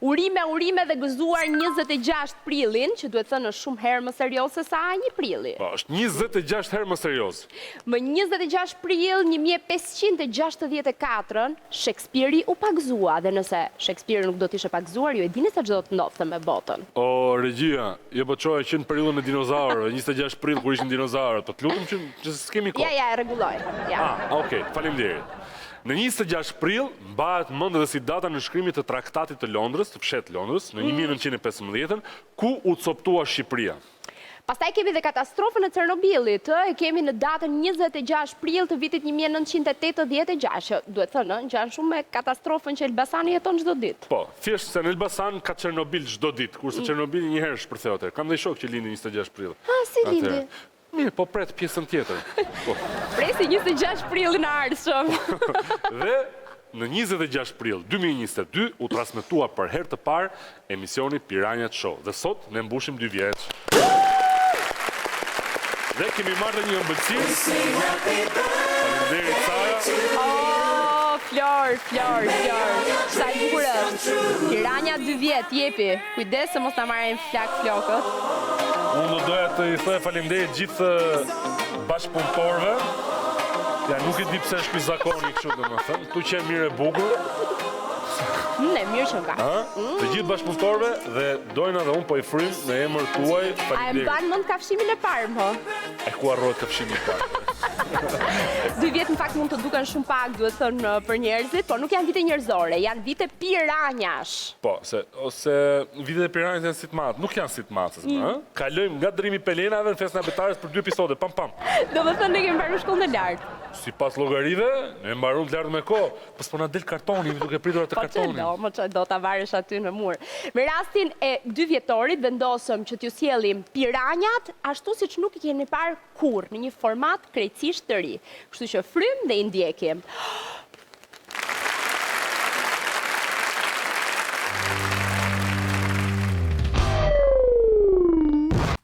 Urime dhe gëzuar 26 prillin, që duhet thënë është shumë herë më serioz se sa 1 prilli. Po, është 26 herë më serioz. Më 26 prill 1564 Shakespeare u pagëzua, dhe nëse Shakespeare nuk do të ishte pagëzuar, ju e dini se ç'do të ndodhte me botën. O regjia, jo po çoj që në perioddën e dinozaurëve, 26 prill kur ishin dinozaurët, po të lutem që s'kemi kohë. Ja, e rregulloj. Ja. Okej, faleminderit. Në 26 prill mbahet mend edhe si data nënshkrimit të Traktatit të Londrës, të fshetë Londrës, në 1915, ku u coptua Shqipëria. Pastaj kemi dhe katastrofën e Cernobilit, e kemi në datën 26 prill të vitit 1986. Duhet thënë, ngjan shumë me katastrofën që Elbasani jeton çdo ditë. Po, thjesht se në Elbasan ka Çernobil çdo ditë, kurse Çernobili një herë shpërtheu. Kam dhe shok që lindi 26 prill. Si lindi? Mirë, po pret pjesën tjetër. Po. Presi 26 prillin e ardhshëm. Dhe në 26 prill 2022 u transmetua për herë të parë emisioni Piranha Show. Dhe sot ne mbushim 2 vjeç. Dhe kemi marrë një ëmbëlsirë. Faleminderit Sara. Flor. Sa i bukur është. Piranha 2 vjet, jepi. Kujdes se mos ta marrin flokët. Unë doja të i thoj faleminderit gjithë bashkëpunëtorëve. Ja, nuk e di pse është ky zakoni kështu domethënë. Tu që e mirë e bukur. Ne mirë që nga. Të gjithë bashkëpunëtorëve dhe dojna dhe unë po i frym në emër tuaj faleminderit. A e mban mend kafshimin e parë, po? E ku harrohet kafshimi i parë? 2 vjet në fakt mund të duken shumë pak, duhet thënë për njerëzit, por nuk janë vite njerëzore, janë vite piranjash. Po, ose vitet e piranjës janë si të matë, nuk janë si të matës, Kalojmë nga drimi Pelenave në festën e Betares për 2 episode, pam. Domethënë ne kemi mbaruar shkollën e lartë. Sipas llogarive, ne mbaruam të lartë me kohë, po s'po na del kartoni, duke pritur atë kartonin. Po do ta varesh aty në mur. Me rastin e 2 vjetorit vendosëm që t'ju sjellim piranjat ashtu siç nuk i keni parë kurrë, në një format krejtësisht të ri. Kështu që frym dhe i ndjekim.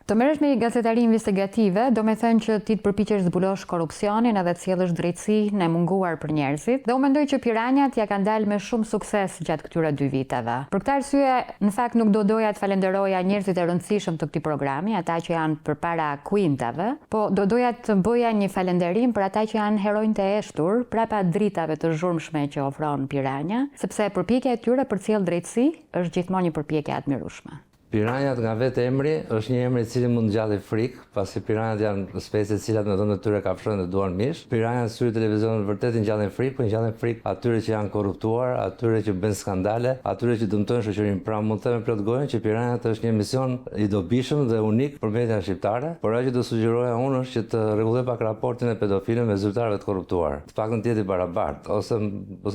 Të merresh me gazetari investigative, do me thënë që ti të përpiqesh zbulosh korrupsionin edhe të sjellësh drejtësinë e munguar për njerëzit, dhe u mendoj që piranjat ja kanë dalë me shumë sukses gjatë këtyre 2 viteve. Për këtë arsye, në fakt nuk do doja të falenderoja njerëzit e rëndësishëm të këtij programi, ata që janë përpara kuintave, po do doja të bëja një falënderim për ata që janë heronjtë e eshtur prapa dritave të zhurmshme që ofron Piranja, sepse përpjekja e tyre për të sjellë drejtësi është gjithmonë një përpjekje e admirueshme. Piranjat nga vetë emri është një emër i cili mund ngjalli frikë, pasi piranjat janë specie të cilat në dhënë të tyre kafshojnë dhe duan mish. Piranjat syri televizionit vërtet i ngjallin frikë, po ngjallin frikë atyre që janë korruptuar, atyre që bën skandale, atyre që dëmtojnë shoqërinë. Pra mund të them plot gojën që Piranjat është një emision i dobishëm dhe unik për median shqiptare, por ajo që do sugjeroja unë është që të rregulloj pak raportin e pedofilëve me zyrtarëve të korruptuar. Të paktën të jetë i barabartë, ose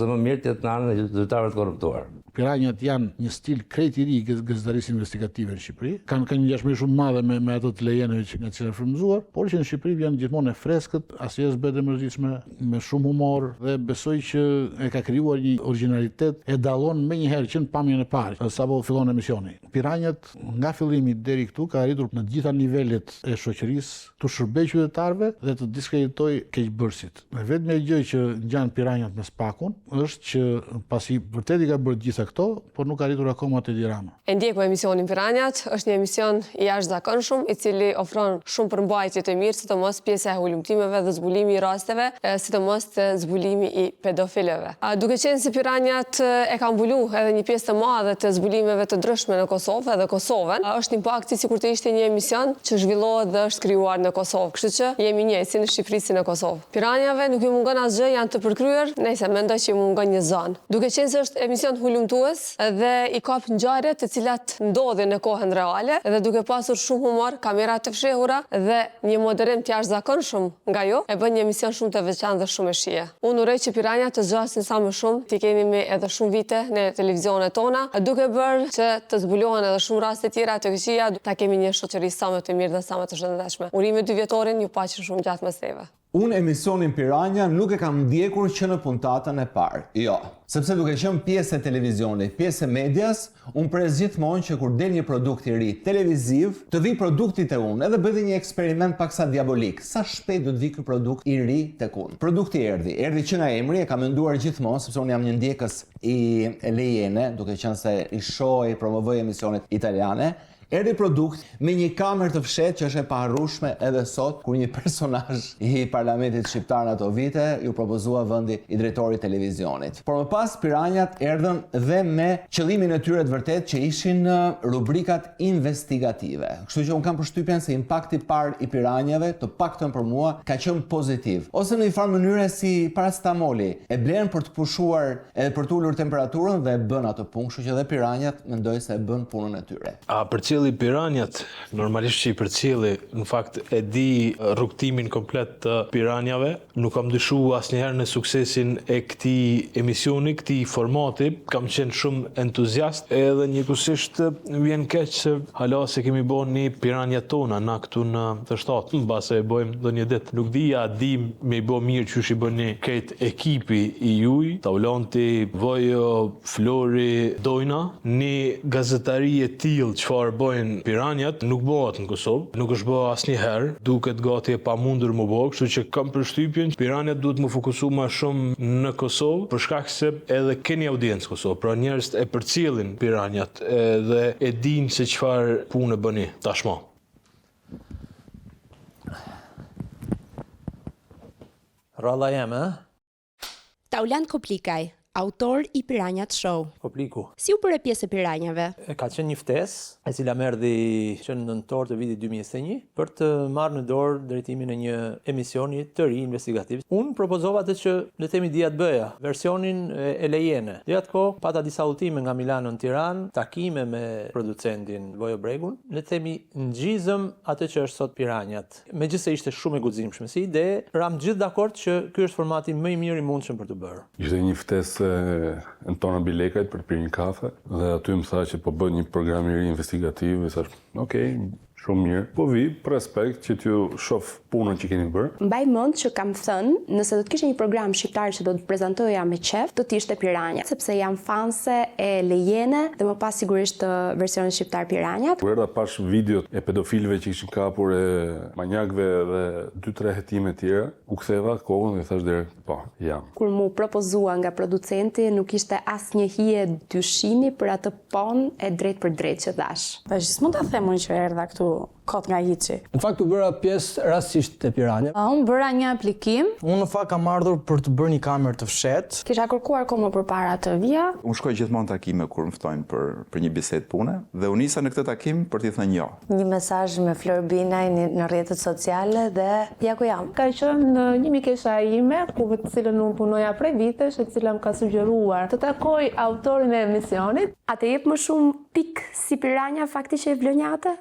më mirë të jetë në anën e zyrtarëve të korruptuar. Piranjat janë një stil krejt i ri gazetarisë investigative në Shqipëri. Kanë një ngjashmëri shumë madhe me ato të lejeneve që nga të frymëzuar, por që në Shqipëri janë gjithmonë e freskët, asnjë s'bëhet e mërzitshme, me shumë humor dhe besoj që e ka krijuar një origjinalitet e dallon menjëherë që në pamjen e parë, sapo fillon emisioni. Piranjat nga fillimi deri këtu ka arritur në të gjitha nivelet e shoqërisë të shërbejë qytetarëve dhe të diskreditoj keqbërësit. Vetëm gjë që ngjan Piranjat me spakun është që pasi vërtet i ka bërë gjitha këto, por nuk ka arritur akoma te Tirana. E ndjek me emisionin Piranjat, është një emision i jashtëzakonshëm i cili ofron shumë përmbajtje të mirë, sidomos pjesa e hulumtimeve dhe zbulimi i rasteve, sidomos zbulimi i pedofilëve. Duke qenë se Piranjat e kanë mbulu edhe një pjesë të madhe të zbulimeve të ndryshme në Kosovë dhe Kosovën, është impakti sikur të ishte një emision që zhvillohet dhe është krijuar në Kosovë. Kështu që jemi një si në Shqipëri si në Kosovë. Piranjave nuk i mungon asgjë, janë të përkryer, nëse mendoj që i mungon një zonë. Duke qenë se është emision dhe i kap ngjarje të cilat ndodhin në kohën reale dhe duke pasur shumë humor, kamera të fshehura dhe një moderim të jashtëzakonshëm nga jo, e bën një emision shumë të veçantë dhe shumë e shije. Unë uroj që Piranjat të zgjasin sa më shumë, të keni me edhe shumë vite në televizionet tona, duke bërë që të zbulohen edhe shumë raste tjera të këqija, ta kemi një shoqëri sa më të mirë dhe sa më të shëndetshme. Urime 2 vjetorin, ju paqen shumë gjatë meseve. Unë emisionin Piranja nuk e kam ndjekur që në puntatën e parë. Jo, sepse duke qenë pjesë e televizionit, pjesë e medias, unë pres gjithmonë që kur del një produkt i ri televiziv, të vi produkti te unë, edhe bëj një eksperiment paksa diabolik. Sa shpejt do të vi ky produkt i ri tek unë. Produkti erdhi që nga emri e kam menduar gjithmonë, sepse unë jam një ndjekës i lejene, duke qenë se i shoh, promovoj emisionet italiane. Erdhi produkt me një kamerë të fshehtë që është e paharrueshme edhe sot, kur një personazh i parlamentit shqiptar në ato vite ju propozua vendi i drejtorit televizionit. Por më pas pas, Piranjat erdhën dhe me qëllimin e tyre të vërtet që ishin rubrikat investigative. Kështu që unë kam përshtypjen se impakti parë i Piranjave, të paktën për mua, ka qenë pozitiv. Ose në një farë mënyre si paracetamoli, e blen për të pushuar edhe për të ulur temperaturën dhe e bën atë punë, kështu që edhe Piranjat mendoj se e bën punën e tyre. A përcjelli Piranjat, normalisht që i përcjelli, në fakt e di rrugtimin komplet të Piranjave, nuk kam dyshuar asnjëherë në suksesin e këtij emisioni, këtij formati, kam qenë shumë entuziast, edhe njëkohësisht vjen keq se hala se kemi bën një Piranjat tona na këtu në të shtatë, mbase e bëjmë ndonjë ditë. Nuk dija di me i bë mirë që i bëni këtë ekipi i juj, Taulonti, Vojo, Flori, Dojna, një gazetari e tillë çfarë bëjnë Piranjat nuk bëhet në Kosovë, nuk është bërë asnjëherë, duket gati e pamundur më bëj, kështu që kam përshtypjen Piranjat duhet më fokusu më shumë në Kosovë, për shkak se edhe keni audiencë Kosovë, pra njerëz e përcjellin Piranjat dhe e dinë se çfarë punë bëni tashmë. Ralla jeme, Taulant Koplikaj, autor i Piranjat Show. Kopliku. Si u bëre pjesë e Piranjave? Ka qenë një ftesë, e cila erdhi që në nëntor të vitit 2021 për të marrë në dorë drejtimin e një emisioni të ri investigativ. Unë propozova atë që le të themi dija të bëja, versionin e lejene. Dhe atë kohë pata disa udhëtime nga Milano në Tiranë, takime me producentin Vojo Bregun, le të themi ngjizëm atë që është sot Piranjat. Megjithëse ishte shumë e guximshme si ide, ram gjithë dakord që ky është formati më i mirë i mundshëm për të bërë. Ishte një ftesë Antona Bilekajt për pirë një kafe dhe aty më tha që po bën një program i ri investigativ, e thash, okej, shumë mirë, po vi për respekt që t'ju shoh punën që keni bërë. Mbaj mend që kam thënë, nëse do të kishe një program shqiptar që do të prezantoja me qef, do të ishte Piranjat, sepse jam fanse e lejene dhe më pas sigurisht të versionit shqiptar Piranjat. Kur erdha pash videot e pedofilëve që kishin kapur e manjakëve dhe 2-3 hetime tjera, u ktheva kohën dhe thash deri, po, jam. Kur mu propozua nga producenti, nuk ishte asnjë hije dyshimi për atë pon e drejt për drejt që dash. Tash s'mund ta them unë që erdha këtu kot nga hiçi. Në fakt u bëra pjesë rastisht te Piranja. Unë bëra një aplikim. Unë në fakt kam ardhur për të bërë një kamerë të fshetë. Kisha kërkuar kohë më përpara të vija. Unë shkoj gjithmonë takime kur më ftojnë për një bisedë pune dhe u nisa në këtë takim për t'i thënë jo. Një mesazh me Flor Binaj në rrjetet sociale dhe ja ku jam. Ka qenë në një mikesha ime, ku të cilën unë punoja prej vitesh, e cila më ka sugjeruar të takoj autorin e emisionit. A të jep më shumë pik si Piranja fakti që e vlonjate?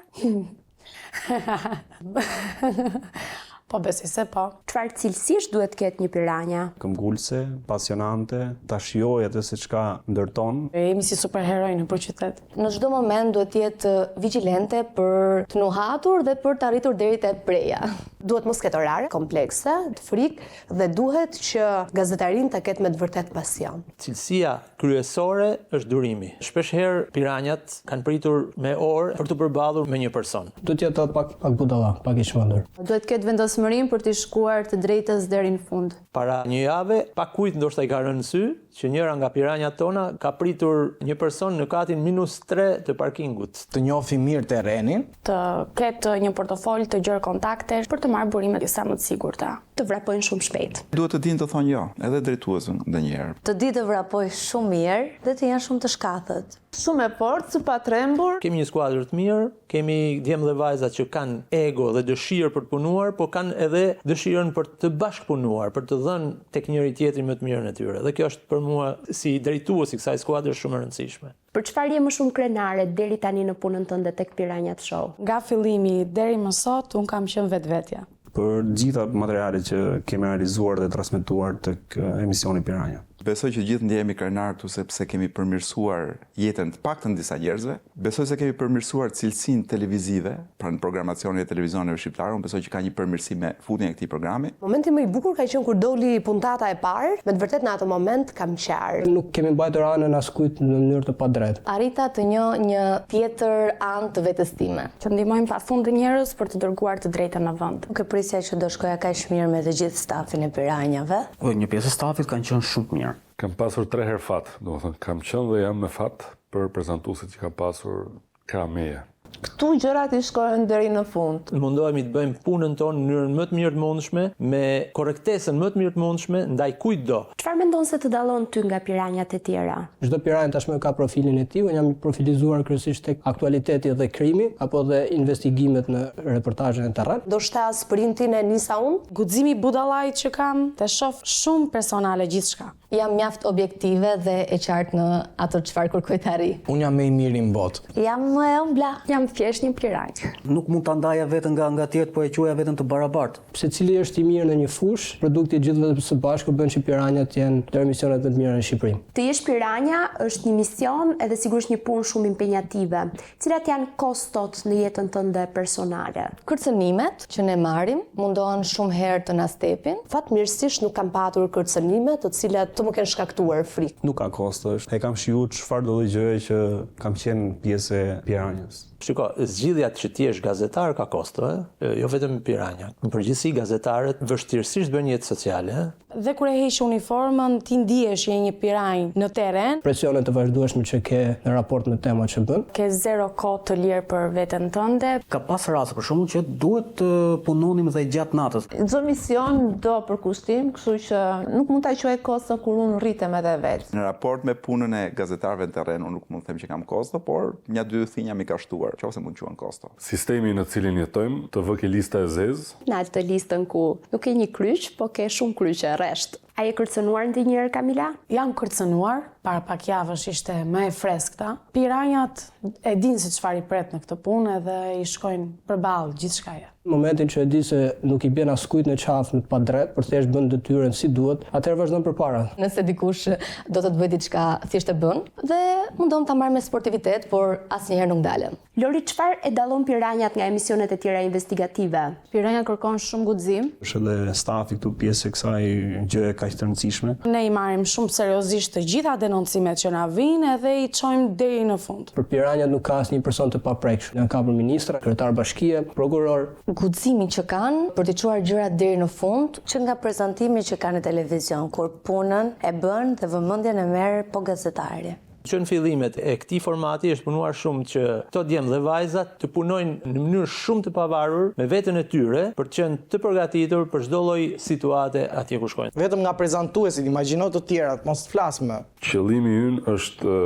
Po besoj se po. Çfarë cilësish duhet ketë një Piranja? Këmbgulse, pasionante, ta shijoj atë se çka ndërton. Jemi si superheroj në qytet. Në çdo moment duhet të jetë vigjilente për të nuhatur dhe për të arritur deri te preja. Duhet mos ketë orare komplekse, të frikë dhe duhet që gazetarin ta ketë me të vërtet pasion. Cilësia kryesore është durimi. Shpeshherë Piranjat kanë pritur me orë për të përballur me një person. Duhet të jetë pak budalla, pak i çmendur. Duhet ketë vendosmërinë për të shkuar të drejtës deri në fund. Para një jave, pakujt ndoshta i ka rënë sy që njëra nga Piranjat tona ka pritur një person në katin -3 të parkingut. Të njohë mirë terrenin, të ketë një portofol të gjerë kontakte për të marrë burime sa më të sigurta, të vrapojnë shumë shpejt. Duhet të dinë të thonë jo, edhe drejtuesën ndonjëherë. Të di të vrapoj shumë mirë dhe të janë shumë të shkathët. Shumë e fortë, pa trembur. Kemi një skuadër të mirë, kemi djemë dhe vajza që kanë ego dhe dëshirë për të punuar, po kanë edhe dëshirën për të bashkëpunuar, për të dhënë tek njëri tjetri më të mirën e tyre. Dhe kjo është për mua si drejtues i kësaj skuadre shumë e rëndësishme. Për çfarë je më shumë krenare deri tani në punën tënde tek Piranjat Show? Nga fillimi deri më sot, un kam qenë vetvetja. Për gjitha materialet që kemi realizuar dhe transmetuar tek emisioni Piranja. Besoj që gjithë ndjehemi krenar këtu sepse kemi përmirësuar jetën të paktën disa njerëzve. Besoj se kemi përmirësuar cilësinë televizive, pra në programacionin e televizioneve shqiptare, unë besoj që ka një përmirësim me futjen e këtij programi. Momenti më i bukur ka qenë kur doli puntata e parë, me të vërtetë në atë moment kam qarë. Nuk kemi mbajtur anën askujt në mënyrë të padrejtë. Arrita të njoh një tjetër anë të vetes time. Të ndihmojmë pafund njerëz për të dërguar të drejtën në vend. Nuk e prisja që do shkoja kaq mirë me të gjithë stafin e Piranjave. Një pjesë e stafit kanë qenë shumë mirë. Kam pasur 3 herë fat, domethënë kam qenë dhe jam me fat për prezantuesit që kam pasur krameje. Këtu gjërat I shkojnë deri në fund. Mundohemi të bëjmë punën tonë në mënyrën më të mirë të mundshme, me korrektesën më të mirë të mundshme ndaj kujtdo. Çfarë mendon se të dallon ty nga piranjat e tjera? Çdo piranjë tashmë ka profilin e tij, unë jam I profilizuar kryesisht tek aktualiteti dhe krimi apo dhe investigimet në reportazhen e terren. Ndoshta sprintin e nisa unë, guximi budallajt që kam, të shoh shumë personale gjithçka. Jam mjaft objektive dhe e qartë në ato çfarë kërkoj të arri. Unë jam më I miri në botë. Jam më e ëmbla. Jam thjesht një piranjë. Nuk mund ta ndaja veten nga tjetër, po e quaja veten të barabartë. Secili është I mirë në një fushë, produkti I gjithëve së bashku bën që piranjat jenë ndër misionet më të mira në Shqipëri. Të jesh piranja është një mision edhe sigurisht një punë shumë impenjative. Cilat janë kostot në jetën tënde personale? Kërcënimet që ne marrim mundohen shumë herë të na stepin. Fatmirësisht nuk kam patur kërcënime të cilat të më kenë shkaktuar frikë. Nuk ka kosto, e kam shiju çfarë do gjëje që kam qenë pjesë e piranjës. Shiko, zgjidhja që ti jesh gazetar ka kosto, jo vetëm piranjat. Në përgjithësi gazetarët vështirësisht bëjnë jetë sociale. Dhe kur e heq uniformën, ti ndihesh je një piranjë në terren. Presionet të vazhdueshme që ke në raport me temat që bën. Ke zero kohë të lirë për veten tënde. Ka pas raste për shkakun që duhet të punonim dhe gjatë natës. Çdo mision do përkushtim, kështu që nuk mund ta quaj kosto kur unë rritem edhe vetë. Në raport me punën e gazetarëve në terren, unë nuk mund të them që kam kosto, por një dy thinja mi ka shtuar, qofse mund të quhen kosto. Sistemi në cilin jetojmë të vë ke lista e zezë. Në atë listën ku nuk ke një kryq, po ke shumë kryqe rresht. A je kërcënuar ndonjëherë, Kamila? Jam kërcënuar, para pak javësh ishte më e freskëta. Piranjat e dinë se çfarë I pret në këtë punë dhe I shkojnë përballë gjithçkaje. Në momentin që e di se nuk I bën askujt në qafë në padrejt, për thjesht bën detyrën si duhet, atëherë vazhdon përpara. Nëse dikush do të bëjë diçka, thjesht e bën dhe mundon ta marrë me sportivitet, por asnjëherë nuk dalem. Lori, çfarë e dallon piranjat nga emisionet e tjera investigative? Piranja kërkon shumë guxim. Është edhe stafi këtu pjesë e kësaj gjëje kaq të rëndësishme. Ne I marrim shumë seriozisht të gjitha denoncimet që na vijnë edhe I çojmë deri në fund. Për piranjat nuk ka asnjë person të paprekshëm. Janë kapur ministra, kryetar bashkie, prokuror. Guximin që kanë për të çuar gjërat deri në fund, që nga prezantimi që kanë në televizion, kur punën e bën dhe vëmendjen e merr po gazetari. Që në fillimet e këtij formati është punuar shumë që këto djemë dhe vajzat të punojnë në mënyrë shumë të pavarur me veten e tyre për të qenë të përgatitur për çdo lloj situate atje ku shkojnë. Vetëm nga prezantuesit, imagjino të tjerat, mos flas më. Qëllimi ynë është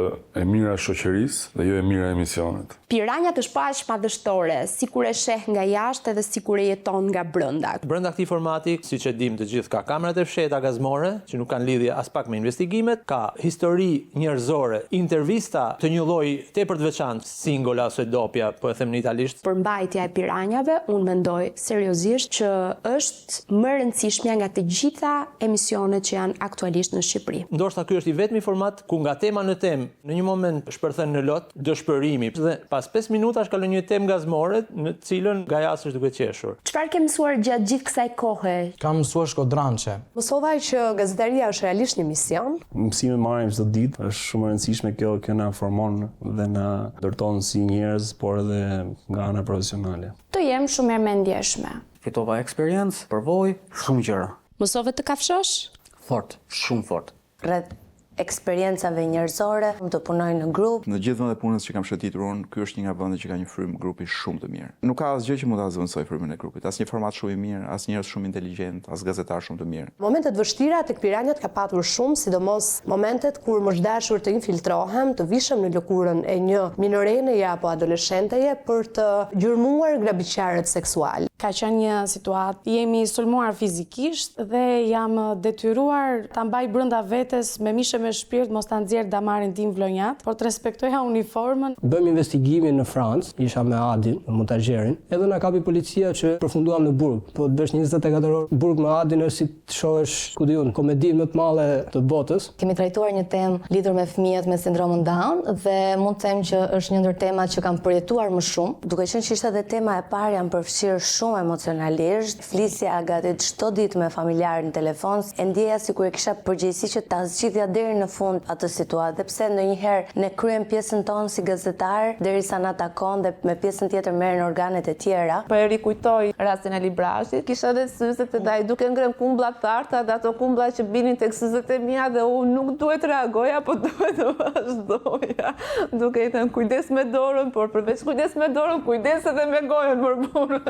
e mira e shoqërisë dhe jo e mira e misionit. Piranjat është pa aq madhështore, sikur e sheh nga jashtë edhe sikur e jeton nga brenda. Brenda këtij formati, siç e dim të gjithë, ka kamerat e fshehta gazmore, që nuk kanë lidhje as pak me investigimet, ka histori njerëzore, intervista të një lloji tepër të veçantë, singola ose dopja, po e them në italisht. Përmbajtja e piranjave, unë mendoj seriozisht që është më e rëndësishmja nga të gjitha emisionet që janë aktualisht në Shqipëri. Ndoshta ky është I vetmi format ku nga tema në temë në një moment shpërthen në lot dëshpërimi dhe pas 5 minutash kalon një temë gazmore në të cilën gajasësh duke qeshur. Çfarë ke mësuar gjatë gjithë kësaj kohe? Kam mësuar shkodrançe. Mësova që gazetaria është realisht një mision. Mësime marrim çdo ditë, është shumë e rëndësishme kjo na formon dhe na ndërton si njerëz, por edhe nga ana profesionale. Të jem shumë mirë mendjeshme. Fitova eksperiencë, përvojë, shumë gjëra. Mësove të kafshosh? Fort, shumë fort. Rreth eksperiencave njerëzore, të punoj në grup. Në gjithë vendet punës që kam shëtitur unë, ky është një nga vendet që ka një frymë grupi shumë të mirë. Nuk ka asgjë që mund ta zvendësoj frymën e grupit. As një format shumë I mirë, as njerëz shumë inteligjent, as gazetar shumë të mirë. Momentet vështira tek piranjat ka patur shumë, sidomos momentet kur moshdashur të infiltrohem, të vishem në lëkurën e një minoreneje apo adoleshenteje për të gjurmuar grabitqarët seksual. Ka qenë një situatë, jemi sulmuar fizikisht dhe jam detyruar ta mbaj brenda vetes me mishe me shpirt mos ta nxjerr damarin tim vlonjat, por të respektoja uniformën. Bëm investigimin në Francë, isha me Adin, me montazherin, edhe na kapi policia që përfunduam në burg. Po të bësh 24 orë burg me Adin është si të shohësh, ku diun, komedinë më të madhe të botës. Kemi trajtuar një temë lidhur me fëmijët me sindromën Down dhe mund të them që është një ndër temat që kam përjetuar më shumë, duke qenë që ishte edhe tema e parë jam përfshirë shumë shumë emocionalisht, flisja gati çdo ditë me familjarë në telefon, e ndjeja sikur e kisha përgjegjësi që ta zgjidhja deri në fund atë situatë, dhe pse ndonjëherë ne kryejm pjesën tonë si gazetar derisa na takon dhe me pjesën tjetër merren organet e tjera. Po e rikujtoj rastin e Librashit, kisha edhe syzet e daj duke ngrem kumblla tharta dhe ato kumblla që binin tek syzet e mia dhe unë nuk duhet reagoja, po duhet të vazhdoja. Duke i thënë kujdes me dorën, por përveç kujdes me dorën, kujdes edhe me gojën për burë.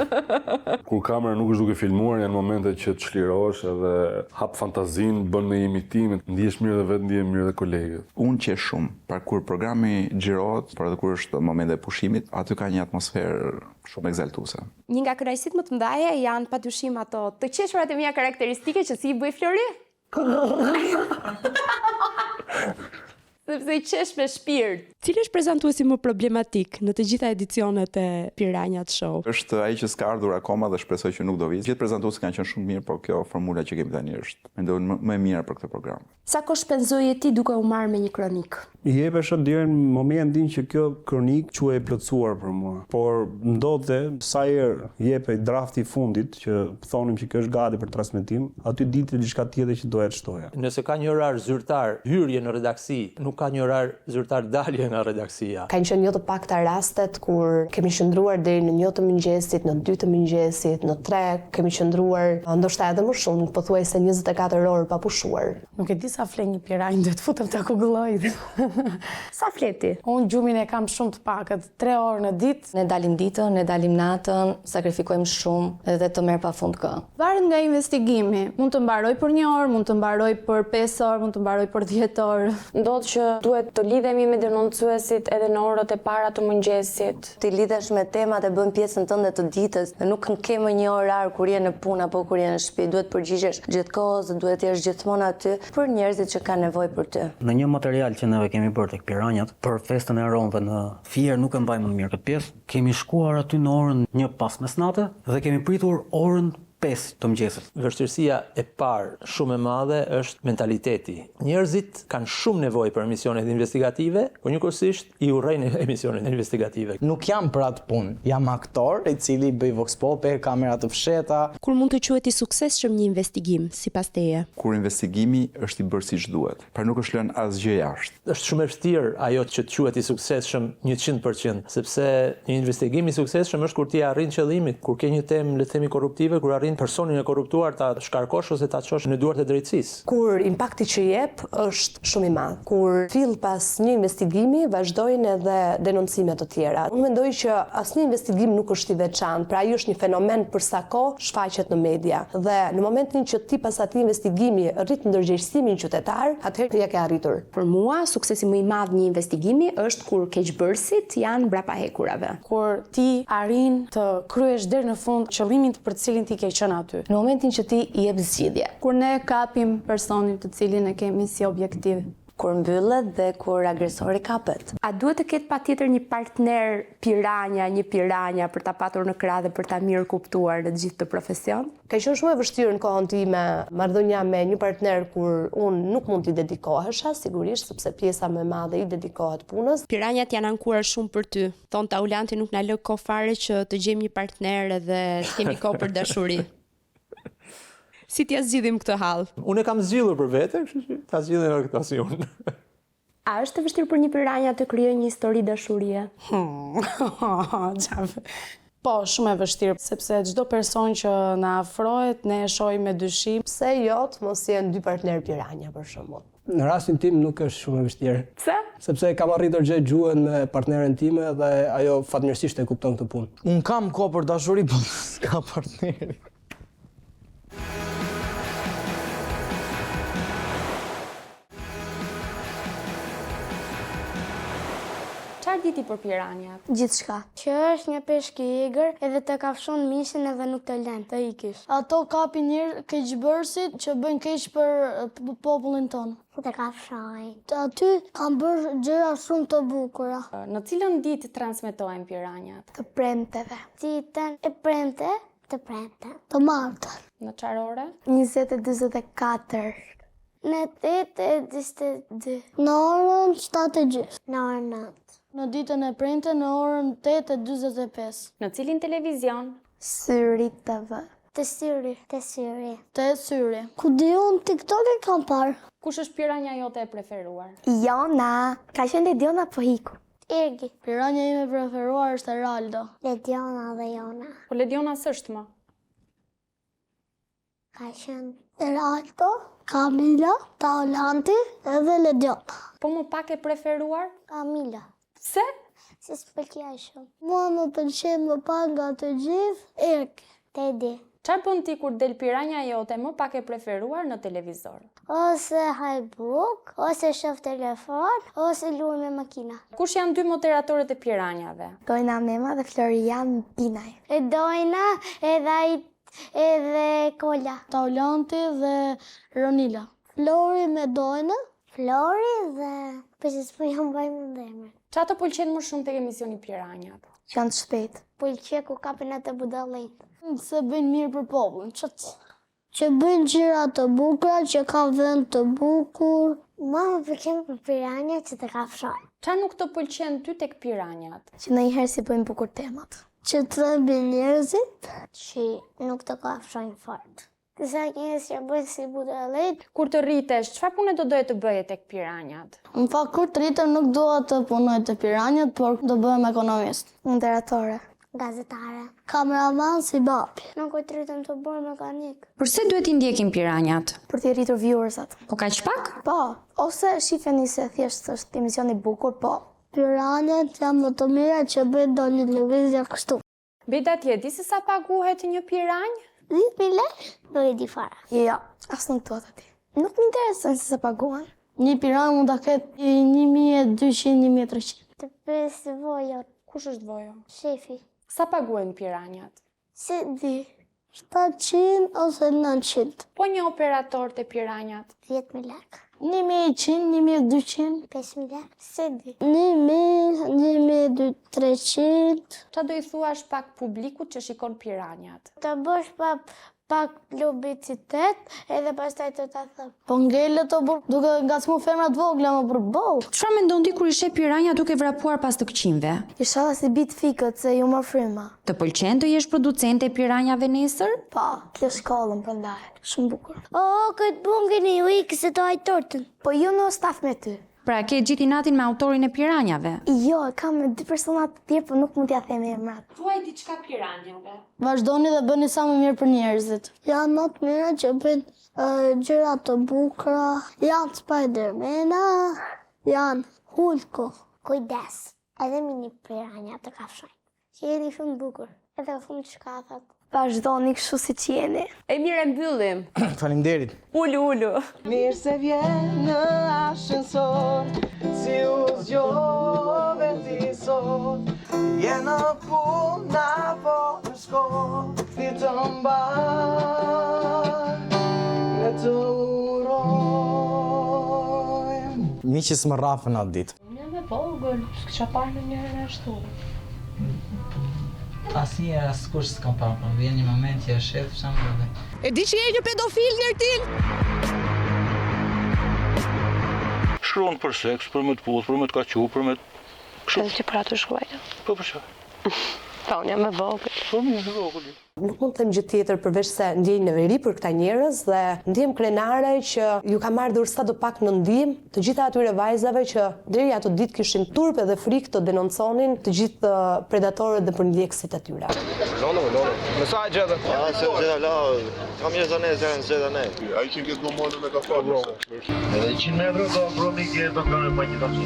Kur kamera nuk është duke filmuar, janë momente që të çlirohesh edhe hap fantazin, bën me imitime, ndihesh mirë dhe vetë ndihen mirë dhe kolegët. Unë qesh shumë, pra kur programi xhirohet, por edhe kur është momente e pushimit, aty ka një atmosferë shumë egzaltuese. Një nga kënaqësitë më të mëdha janë padyshim ato të qeshurat e mia karakteristike që si i bëj Flori. Sepse i qesh me shpirt. Cili është prezantuesi më problematik në të gjitha edicionet e Piranjat Show? Është ai që s'ka ardhur akoma dhe shpresoj që nuk do vijë. Gjithë prezantuesit kanë qenë shumë mirë, por kjo formula që kemi tani është mendoj më e mira për këtë program. Sa kohë shpenzoje ti duke u marrë me një kronik? I jepesh deri në momentin që kjo kronik quhej plotësuar për mua. Por ndodhte sa herë jepej drafti i fundit që thonim që kjo është gati për transmetim, aty ditë diçka tjetër që doja të shtoja. Nëse ka një orar zyrtar hyrje në redaksi, nuk ka një orar zyrtar dalje nga redaksia. Kanë qenë jo të pakta rastet kur kemi qëndruar deri në 1 të mëngjesit, në 2 të mëngjesit, në 3, kemi qëndruar ndoshta edhe më shumë, pothuajse 24 orë pa pushuar. Nuk e di sa fle një piranjë, duhet futem te akulloj. Sa fleti? Unë gjumin e kam shumë të pakët, 3 orë në ditë. Ne dalim ditën, ne dalim natën, sakrifikojmë shumë edhe të merr pafund kë. Varet nga investigimi. Mund të mbaroj për 1 orë, mund të mbaroj për 5 orë, mund të mbaroj për 10 orë. Ndodh që duhet të lidhemi me denoncuesit edhe në orët e para të mëngjesit. Ti lidhesh me temat e bën pjesën tënde të ditës dhe nuk ke më një orar kur je në punë apo kur je në shtëpi. Duhet përgjigjesh gjithkohës dhe duhet të jesh gjithmonë aty për njerëzit që kanë nevojë për ty. Në një material që neve kemi bërë tek Piranjat, për festën e Ronëve në Fier nuk e mbaj më mirë këtë pjesë, kemi shkuar aty në orën 1 pas mesnatë dhe kemi pritur orën 5 të mëngjesit. Vështirësia e parë shumë e madhe është mentaliteti. Njerëzit kanë shumë nevojë për emisionet investigative, por njëkohësisht i urrejnë emisionet investigative. Nuk jam për atë punë, jam aktor i cili bëj vox pope, kamera të fsheta. Kur mund të quhet i suksesshëm një investigim sipas teje? Kur investigimi është i bërë siç duhet, pra nuk është lënë asgjë jashtë. Është shumë e vështirë ajo që të quhet i suksesshëm 100%, sepse një investigim i suksesshëm është kur ti arrin qëllimin, kur ke një temë, le të themi korruptive, kur arrin personin e korruptuar ta shkarkosh ose ta çosh në duart e drejtësisë. Kur impakti që jep është shumë i madh. Kur fill pas një investigimi vazhdojnë edhe denoncimet të tjera. Unë mendoj që asnjë investigim nuk është i veçantë, pra ai është një fenomen për sa kohë shfaqet në media. Dhe në momentin që ti pas atij investigimi rrit ndërgjegjësimin qytetar, atëherë ja ke arritur. Për mua, suksesi më i madh një investigimi është kur keqbërësit janë brapa hekurave. Kur ti arrin të kryesh deri në fund qëllimin për të cilin ti ke qenë aty. Në momentin që ti i jep zgjidhje. Kur ne kapim personin të cilin e kemi si objektiv. Kur mbyllet dhe kur agresori kapet. A duhet të ketë patjetër një partner një piranja për ta patur në krah dhe për ta mirë kuptuar në gjithë të profesion? Ka qenë shumë e vështirë në kohën time marrëdhënia me një partner kur unë nuk mund t'i dedikohesha, sigurisht, sepse pjesa më e madhe i dedikohet punës. Piranjat janë ankuar shumë për ty. Thon Taulanti nuk na lë kohë fare që të gjejmë një partner dhe të kemi kohë për dashuri. Si t'ja zgjidhim këtë hall? Unë e kam zgjidhur për vete, kështu që ta zgjidhem edhe këtë si unë. A është e vështirë për një piranja të krijojë një histori dashurie? Po, shumë e vështirë, sepse çdo person që na afrohet, ne e shohim me dyshim. Pse jo të mos jenë 2 partner piranja për shembull? Në rastin tim nuk është shumë e vështirë. Pse? Sepse kam arritur gjë gjuhën me partneren time dhe ajo fatmirësisht e kupton këtë punë. Unë kam kohë për dashuri, po s'ka partneri. Çfarë diti për piranjat? Gjithçka. Që është një peshk i egër edhe të kafshon mishin edhe nuk të lën të ikish. Ato kapin njerëz keqbërësit që bëjnë keq për popullin tonë. Të kafshojnë. Aty kanë bërë gjëra shumë të bukura. Në cilën ditë transmetohen piranjat? Të premteve. Ditën e premte, të premte. Të martën. Në çfarë ore? 20:44. Në 8:22. Në orën 7:30. Në orën 9. Në ditën e premte në orën 8:45. Në cilin televizion Syri TV. Te syri. Te syri. Te syri. Ku di unë TikTok e kam parë. Kush është piranja jote e preferuar? Jona. Ka qenë Lediona po hiku. Egi. Piranja ime preferuar është Eraldo. Lediona dhe Jona. Po Lediona s'është më? Ka qenë Eraldo, Kamila, Taolanti edhe Lediona. Po më pak e preferuar? Kamila. Pse? Se s'pëlqej shumë. Mua më pëlqen më pak nga të gjithë Egi. Tedi. Çfarë bën ti kur del piranja jote më pak e preferuar në televizor? Ose haj buk, ose shoh telefon, ose luaj me makina. Kush janë dy moderatorët e piranjave? Dojna Mema dhe Florian Binaj. E Dojna edhe Kola. Taulanti dhe Ronila. Flori me Dojna. Flori dhe... Përse s'po jam bajnë në dhemër. Qa të pëlqen më shumë tek emisioni piranjat? Që janë të shpejt. Pëlqen ku kapin atë budallëjt. Se bëjnë mirë për popullin, që bëjnë gjëra të bukura, që ka vend të bukur. Ma më pëlqen për piranjat që të kafshojnë. Qa nuk të pëlqen ty tek piranjat? Që ndonjëherë si bëjnë bukur temat. Që të thëmbin njerëzit, që nuk të kafshojnë fort. Disa njerëz që bëjnë si budallëjt. Kur të rritesh, çfarë pune do doje të bëje tek piranjat? Në fakt kur të rritem nuk dua të punoj te piranjat, por do bëhem ekonomist. Moderatore. Gazetare. Kameraman si babi. Nuk u rritem të bëj mekanik. Përse duhet i ndjekin piranjat? Për t'i rritur viewersat. Po kaq pak? Po, ose shifeni se thjesht është emision i bukur, po. Piranjat janë më të mira që bëjnë do një lëvizje kështu. Bita ti e di se sa paguhet një piranj? 10.000 lekë? Nuk e di fare. Jo, as nuk duhet aty. Nuk më intereson se sa paguhen. Një piranj mund ta ketë 1.200, 1.300. Të pesë Vojo. Kush është Vojo? Shefi. Sa paguhen piranjat? Se di. 700 ose 900. Po një operator të piranjat? 10.000 lekë. 1.100, 1.200. 5.000 lekë. Se di. 1.000, 1.300. Qa do i thuash pak publikut që shikon piranjat? Të bësh pak publicitet edhe pastaj të ta thëmë. Po ngele të burë, duke ngacmu femrat vogla më për boll. Çfarë mendon ti kur i sheh piranja duke vrapuar pas të këqinjve? Inshallah si bit fikët se ju më fryma. Të pëlqen të jesh producente e piranjave nesër? Po, të shkollën prandaj. Shumë bukur. Këtë bungën e ju ikë se të haj tortën. Po ju në staf me ty. Pra ke gjithi natin me autorin e piranjave? Jo, kam me 2 personat të tjerë, po nuk mund t'ja themi emrat. Thuaj diçka piranjave. Vazhdoni dhe bëni sa më mirë për njerëzit. Janë më të mira që bëjnë gjëra të bukura, janë Spidermana, janë Hulko. Kujdes, edhe mini piranja të kafshojnë. Që jeni shumë bukur, edhe shumë shkathat. Vazhdoni kështu si që jeni. E mirë e mbyllim. Faleminderit. Ulu. Mirë se vjen në ashensor, si u zgjove ti sot. Je në puna po në shkoll, ti të mbar, ne të urojmë. Miqës më rrafën atë ditë. Unë me vogël, s'kisha parë në njërën e ashtu. Asnjëherë askush s'ka parë, po vjen një moment që e shef shambull. E di që je një pedofil Njertil? Shkruan për seks, për me të puth, për me të kacu, për me të... Edhe që pra të shkruajnë. Po për shkruaj. Pa, unë jam me vogël. Po më me vogël. Nuk mund të them gjë tjetër përveç se ndjej në veri për këta njerëz dhe ndjem krenare që ju ka marrë sa do pak në ndihmë të gjitha atyre vajzave që deri ato ditë kishin turp edhe frikë të denonconin të gjithë predatorët dhe përndjekësit e tyre. Lolo. Më sa e gjetën? Se gjeta la, kam një zane, zeta ne. Ai që këtë momentin e ka falë. Edhe 100 metrë do promi që do kanë më gjithë atë.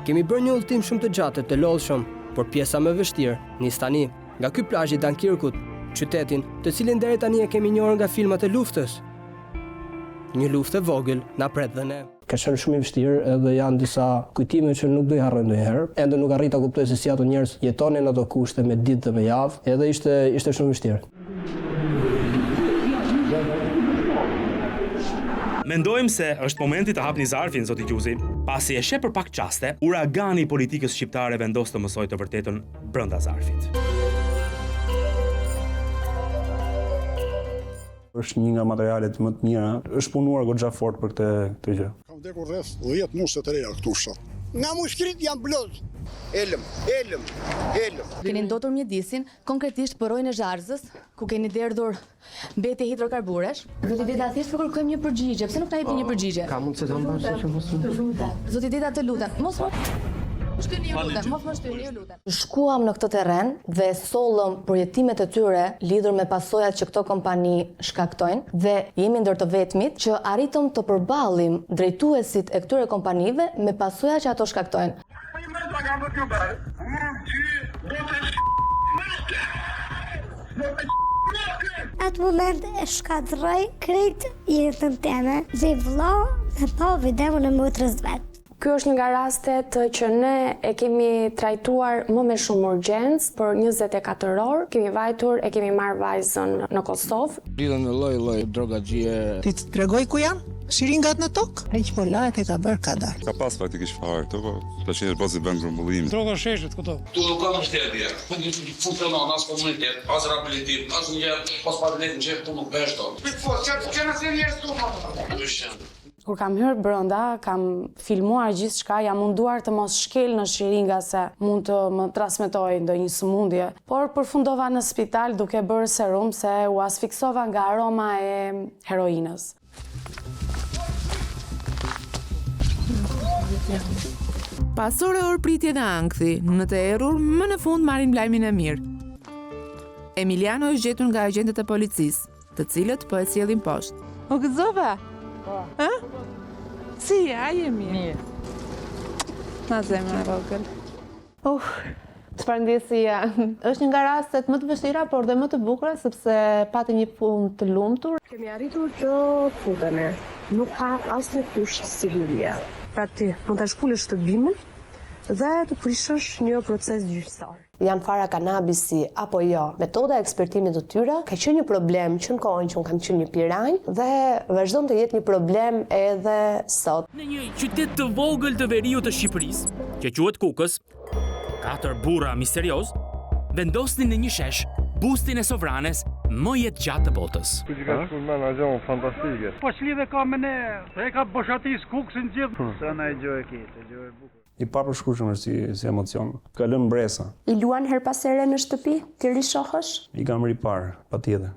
Kemi bërë një udhëtim shumë të gjatë të lodhshëm, por pjesa më e vështirë nis tani nga ky plazh i Dunkirkut, qytetin të cilin deri tani e kemi njohur nga filmat e luftës. Një luftë e vogël na pret dhe ne. Ka qenë shumë i vështirë edhe janë disa kujtime që nuk do i harroj ndonjëherë. Ende nuk arrita kuptoj se si ato njerëz jetonin ato kushte me ditë dhe me javë, edhe ishte shumë i vështirë. Mendojmë se është momenti të hapni zarfin, zoti Gjuzi. Pasi e sheh për pak qaste, uragani i politikës shqiptare vendos të mësojë të vërtetën brenda zarfit. Është një nga materialet më të mira. Është punuar goxha fort për këtë gjë. Kam vdekur rreth 10 nuse të reja këtu në fshat. nga mushkrit janë bluz. Elëm. Keni ndotur mjedisin, konkretisht përrojnë e Zharzës, ku keni derdhur mbetje hidrokarburesh. Zoti Deta, thjesht po kërkojmë një përgjigje, pse nuk na jepni një përgjigje? Ka mundësi të mbash që mos. Zoti Deta, të lutem, mos shtyni, ju lutem, mos më shtyni, ju lutem. Shkuam në këtë terren dhe sollëm projetimet e tyre lidhur me pasojat që këto kompani shkaktojnë dhe jemi ndër të vetmit që arritëm të përballim drejtuesit e këtyre kompanive me pasojat që ato shkaktojnë. Atë moment e shkatërroj krejt jetën teme dhe vëlla dhe pa videon e motrës vet. Ky është një nga rastet që ne e kemi trajtuar më me shumë urgjencë për 24 orë. Kemi vajtur, e kemi marrë vajzën në Kosovë. Lidhen në lloj drogaxhie. Ti të tregoj ku janë? Shiringat në tokë? Ai që po lajt e ka bërë ka dalë. Ka pas faktikisht fare këto, po tashin pasi bën grumbullim. Droga sheshit këto. Tu nuk ka mbështetje. Funksionon as komunitet, as rehabilitim, as një pas padelet në xhep tu nuk bësh dot. Kur kam hyrë brenda, kam filmuar gjithçka, jam munduar të mos shkel në shiringa se mund të më transmetoj ndonjë sëmundje, por përfundova në spital duke bërë serum se u asfiksova nga aroma e heroinës. Pas ore pritje dhe ankthi, në të errur, më në fund marrin lajmin e mirë. Emiliano është gjetur nga agentët e policisë, të cilët po e sjellin poshtë. O gëzova? Po. Ha? Si, a jemi? Mirë. Na zemra vogël. Çfarëndjesia. Është një nga rastet më të vështira, por dhe më të bukura sepse pati një punë të lumtur. Kemi arritur të futemi. Nuk ka asnjë kusht sigurie. Pra ti mund ta shpulësh shtëpimin dhe të prishësh një proces gjyqësor. Janë fara kanabisi apo jo? Metoda e ekspertimit të tyre ka qenë një problem që në kohën që unë kam qenë një piranj dhe vazhdon të jetë një problem edhe sot. Në një qytet të vogël të veriut të Shqipërisë, që quhet Kukës, 4 burra misterios vendosnin në një shesh bustin e Sovranes më jetë gjatë të botës. Që ka shkullman a gjohën fantastike. Po çlidhe ka me ne, e ka boshatis Kuksin gjithë. Sa na e gjohë e ketë, gjohë e bukur. I papërshkueshëm është si emocion. Ka lënë mbresa. I luan her pas here në shtëpi? Ti rishohësh? I kam ripar, patjetër.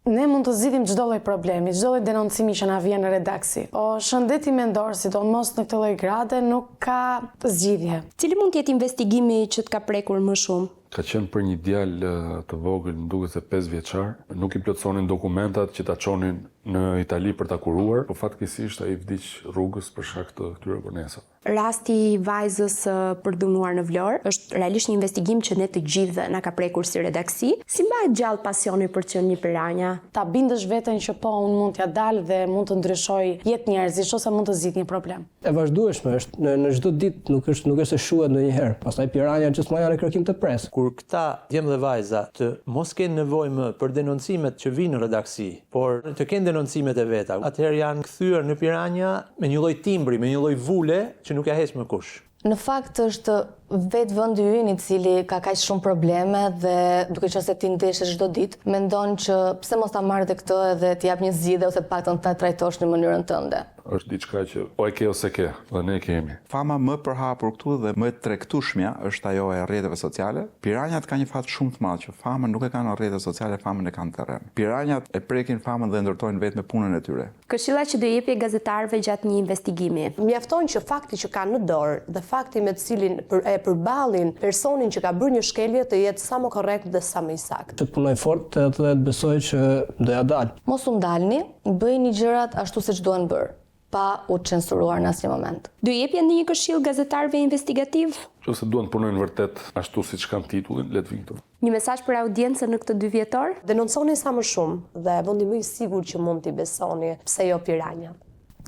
Ne mund të zgjidhim çdo lloj problemi, çdo lloj denoncimi që na vjen në redaksi. Po shëndeti mendor, sidomos në këtë lloj grade, nuk ka zgjidhje. Cili mund të jetë investigimi që të ka prekur më shumë? Ka qenë për një djalë të vogël, më duket se 5 vjeçar, nuk i plotësonin dokumentat që ta çonin në Itali për ta kuruar, po fatkeqësisht ai vdiq rrugës për shkak të këtyre vonesave. Rasti i vajzës për dënuar në Vlorë është realisht një investigim që ne të gjithë na ka prekur si redaksi. Si mbahet gjallë pasioni për të qenë një piranja? Ta bindësh veten që po unë mund t'ja dal dhe mund të ndryshoj jetë njerëzish ose mund të zgjidh një problem. E vazhdueshme është në çdo ditë nuk është se shuhet ndonjëherë. Pastaj piranja gjithmonë janë në kërkim të pres. Kur këta djemë dhe vajza të mos kenë nevojë më për denoncimet që vinë në redaksi, por të kenë denoncimet e veta, atëherë janë kthyer në piranja me një lloj timbri, me një lloj vule që nuk ja heq më kush. Në fakt është vetë vendi ynë i cili ka kaq shumë probleme dhe duke qenë se ti ndeshesh çdo ditë, mendon që pse mos ta marrë dhe këtë edhe të jap një zgjidhje ose paktën ta trajtosh në mënyrën tënde. Është diçka që o e ke ose ke, dhe ne kemi. Fama më përhapur këtu dhe më tregtueshmja është ajo e rrjeteve sociale. Piranjat kanë një fat shumë të madh që famën nuk e kanë në rrjetet sociale, famën e kanë në terren. Piranjat e prekin famën dhe ndërtojnë vetëm me punën e tyre. Këshilla që do jepje gazetarëve gjatë një investigimi. Mjafton që fakti që kanë në dorë dhe fakti me të cilin e përballin personin që ka bërë një shkelje të jetë sa më korrekt dhe sa më i saktë. Të punoj fort dhe të besoj që do ja dal. Mos u ndalni, bëjini gjërat ashtu siç duhen bërë, pa u censuruar në asnjë moment. Do jepje ndonjë këshill gazetarëve investigativ? Nëse duan të punojnë vërtet ashtu siç kanë titullin, le të vinë këtu. Një mesazh për audiencën në këtë 2 vjetor? Denonconi sa më shumë dhe vendi më i sigurt që mund t'i besoni, pse jo piranjat.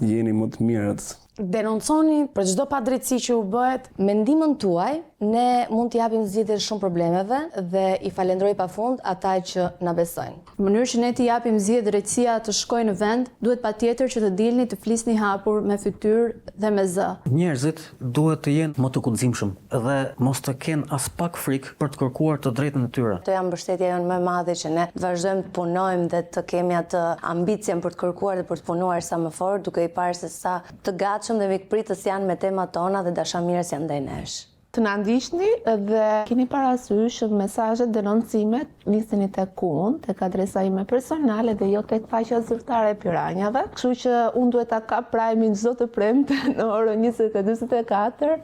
Jeni më të mirët Denonconi për çdo padrejtësi që u bëhet. Mendimën tuaj, ne mund të japim zgjidhje shumë problemeve dhe i falenderoj pafund ata që na besojnë. Në mënyrë që ne t'i japim zgjidhje drejtësia të shkojë në vend, duhet patjetër që të dilni të flisni hapur me fytyrë dhe me zë. Njerëzit duhet të jenë më të guximshëm dhe mos të kenë as pak frikë për të kërkuar të drejtën e tyre. Të jam mbështetja jonë më e madhe që ne vazhdojmë të punojmë dhe të kemi atë ambicien për të kërkuar dhe për të punuar sa më fort, duke i parë se sa të gatshëm dhe mikpritës janë me temat tona dhe dashamirës janë ndaj nesh. Të na ndiqni dhe keni parasysh mesazhet denoncimet niseni tek unë, tek adresa ime personale dhe jo tek faqja zyrtare e Piranjave. Kështu që unë duhet ta kap prajmin çdo të premte në orën 20:44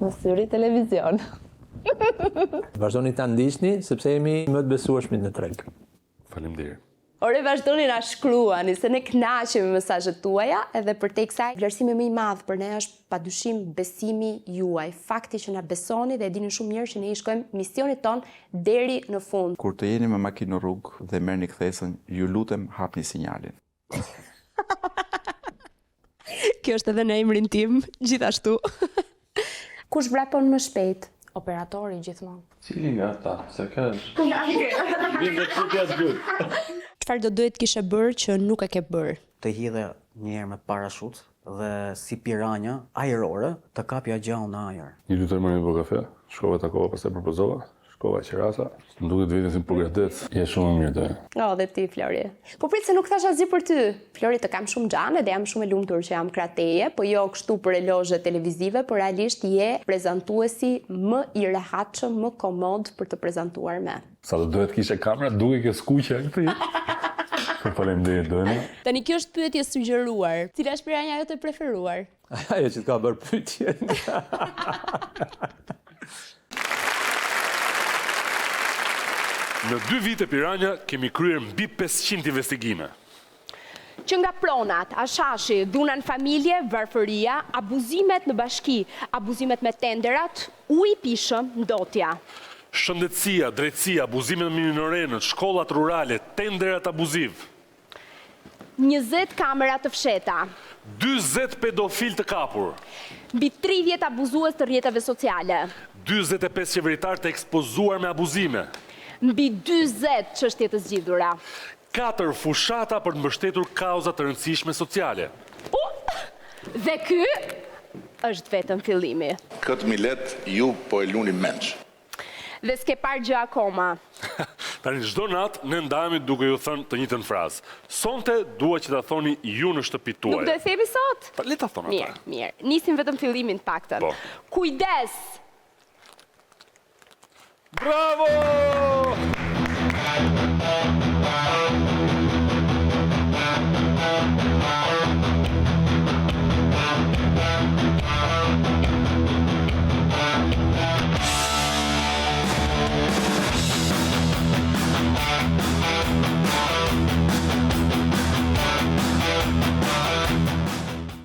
në Syri Televizion. Vazhdoni ta ndiqni sepse jemi më të besueshmit në treg. Faleminderit. Ore vazhdoni na shkruani se ne kënaqemi me mesazhet tuaja edhe për te kësaj vlerësimi më i madh për ne është padyshim besimi juaj. Fakti që na besoni dhe e dini shumë mirë që ne i shkojmë misionit ton deri në fund. Kur të jeni me makinë në rrugë dhe merrni kthesën, ju lutem hapni sinjalin. Kjo është edhe në emrin tim, gjithashtu. Kush vrapon më shpejt? Operatori gjithmonë. Cili nga ata? Se ka Çfarë do duhet kishe bërë që nuk e ke bërë? Të hidhe një herë me parashut dhe si piranja ajrore të kapja gjallë në ajër. Një dy më një po kafe, shkova takova pastaj propozova, shkova qerasa, më duket vetëm si përgatet, je shumë mirë te. Dhe ti Flori. Po prit se nuk thash asgjë për ty. Flori, të kam shumë xhane dhe jam shumë e lumtur që jam krateje, po jo kështu për elozhe televizive, por realisht je prezantuesi më i rehatshëm, më komod për të prezantuar me. Sa do duhet kishe kamera, duke kjo skuqe këtë. Faleminderit Doni. Tani kjo është pyetje sugjeruar. Cila është piranja jote e preferuar? Ajo që të ka bërë pyetjen. Në 2 vite Piranja kemi kryer mbi 500 investigime. Që nga pronat, ashashi, dhuna në familje, varfëria, abuzimet në bashki, abuzimet me tenderat, ujë i pishëm, ndotja. Shëndetësia, drejtësia, abuzimet me minorenët, shkollat rurale, tenderat abuziv. 20 kamera të fsheta. 40 pedofil të kapur. Mbi 30 abuzues të rrjeteve sociale. 45 qeveritar të ekspozuar me abuzime. Mbi 40 çështje të zgjidhura. 4 fushata për të mbështetur kauza të rëndësishme sociale. Dhe ky është vetëm fillimi. Këtë milet ju po e luni menç. Dhe s'ke parë gjë akoma. Tani çdo natë ne ndahemi duke ju thënë të njëjtën frazë. Sonte dua që ta thoni ju në shtëpitë tuaja. Nuk do e themi sot? Le ta thonë ata. Mirë. Nisim vetëm fillimin të paktën. Po. Kujdes. Bravo!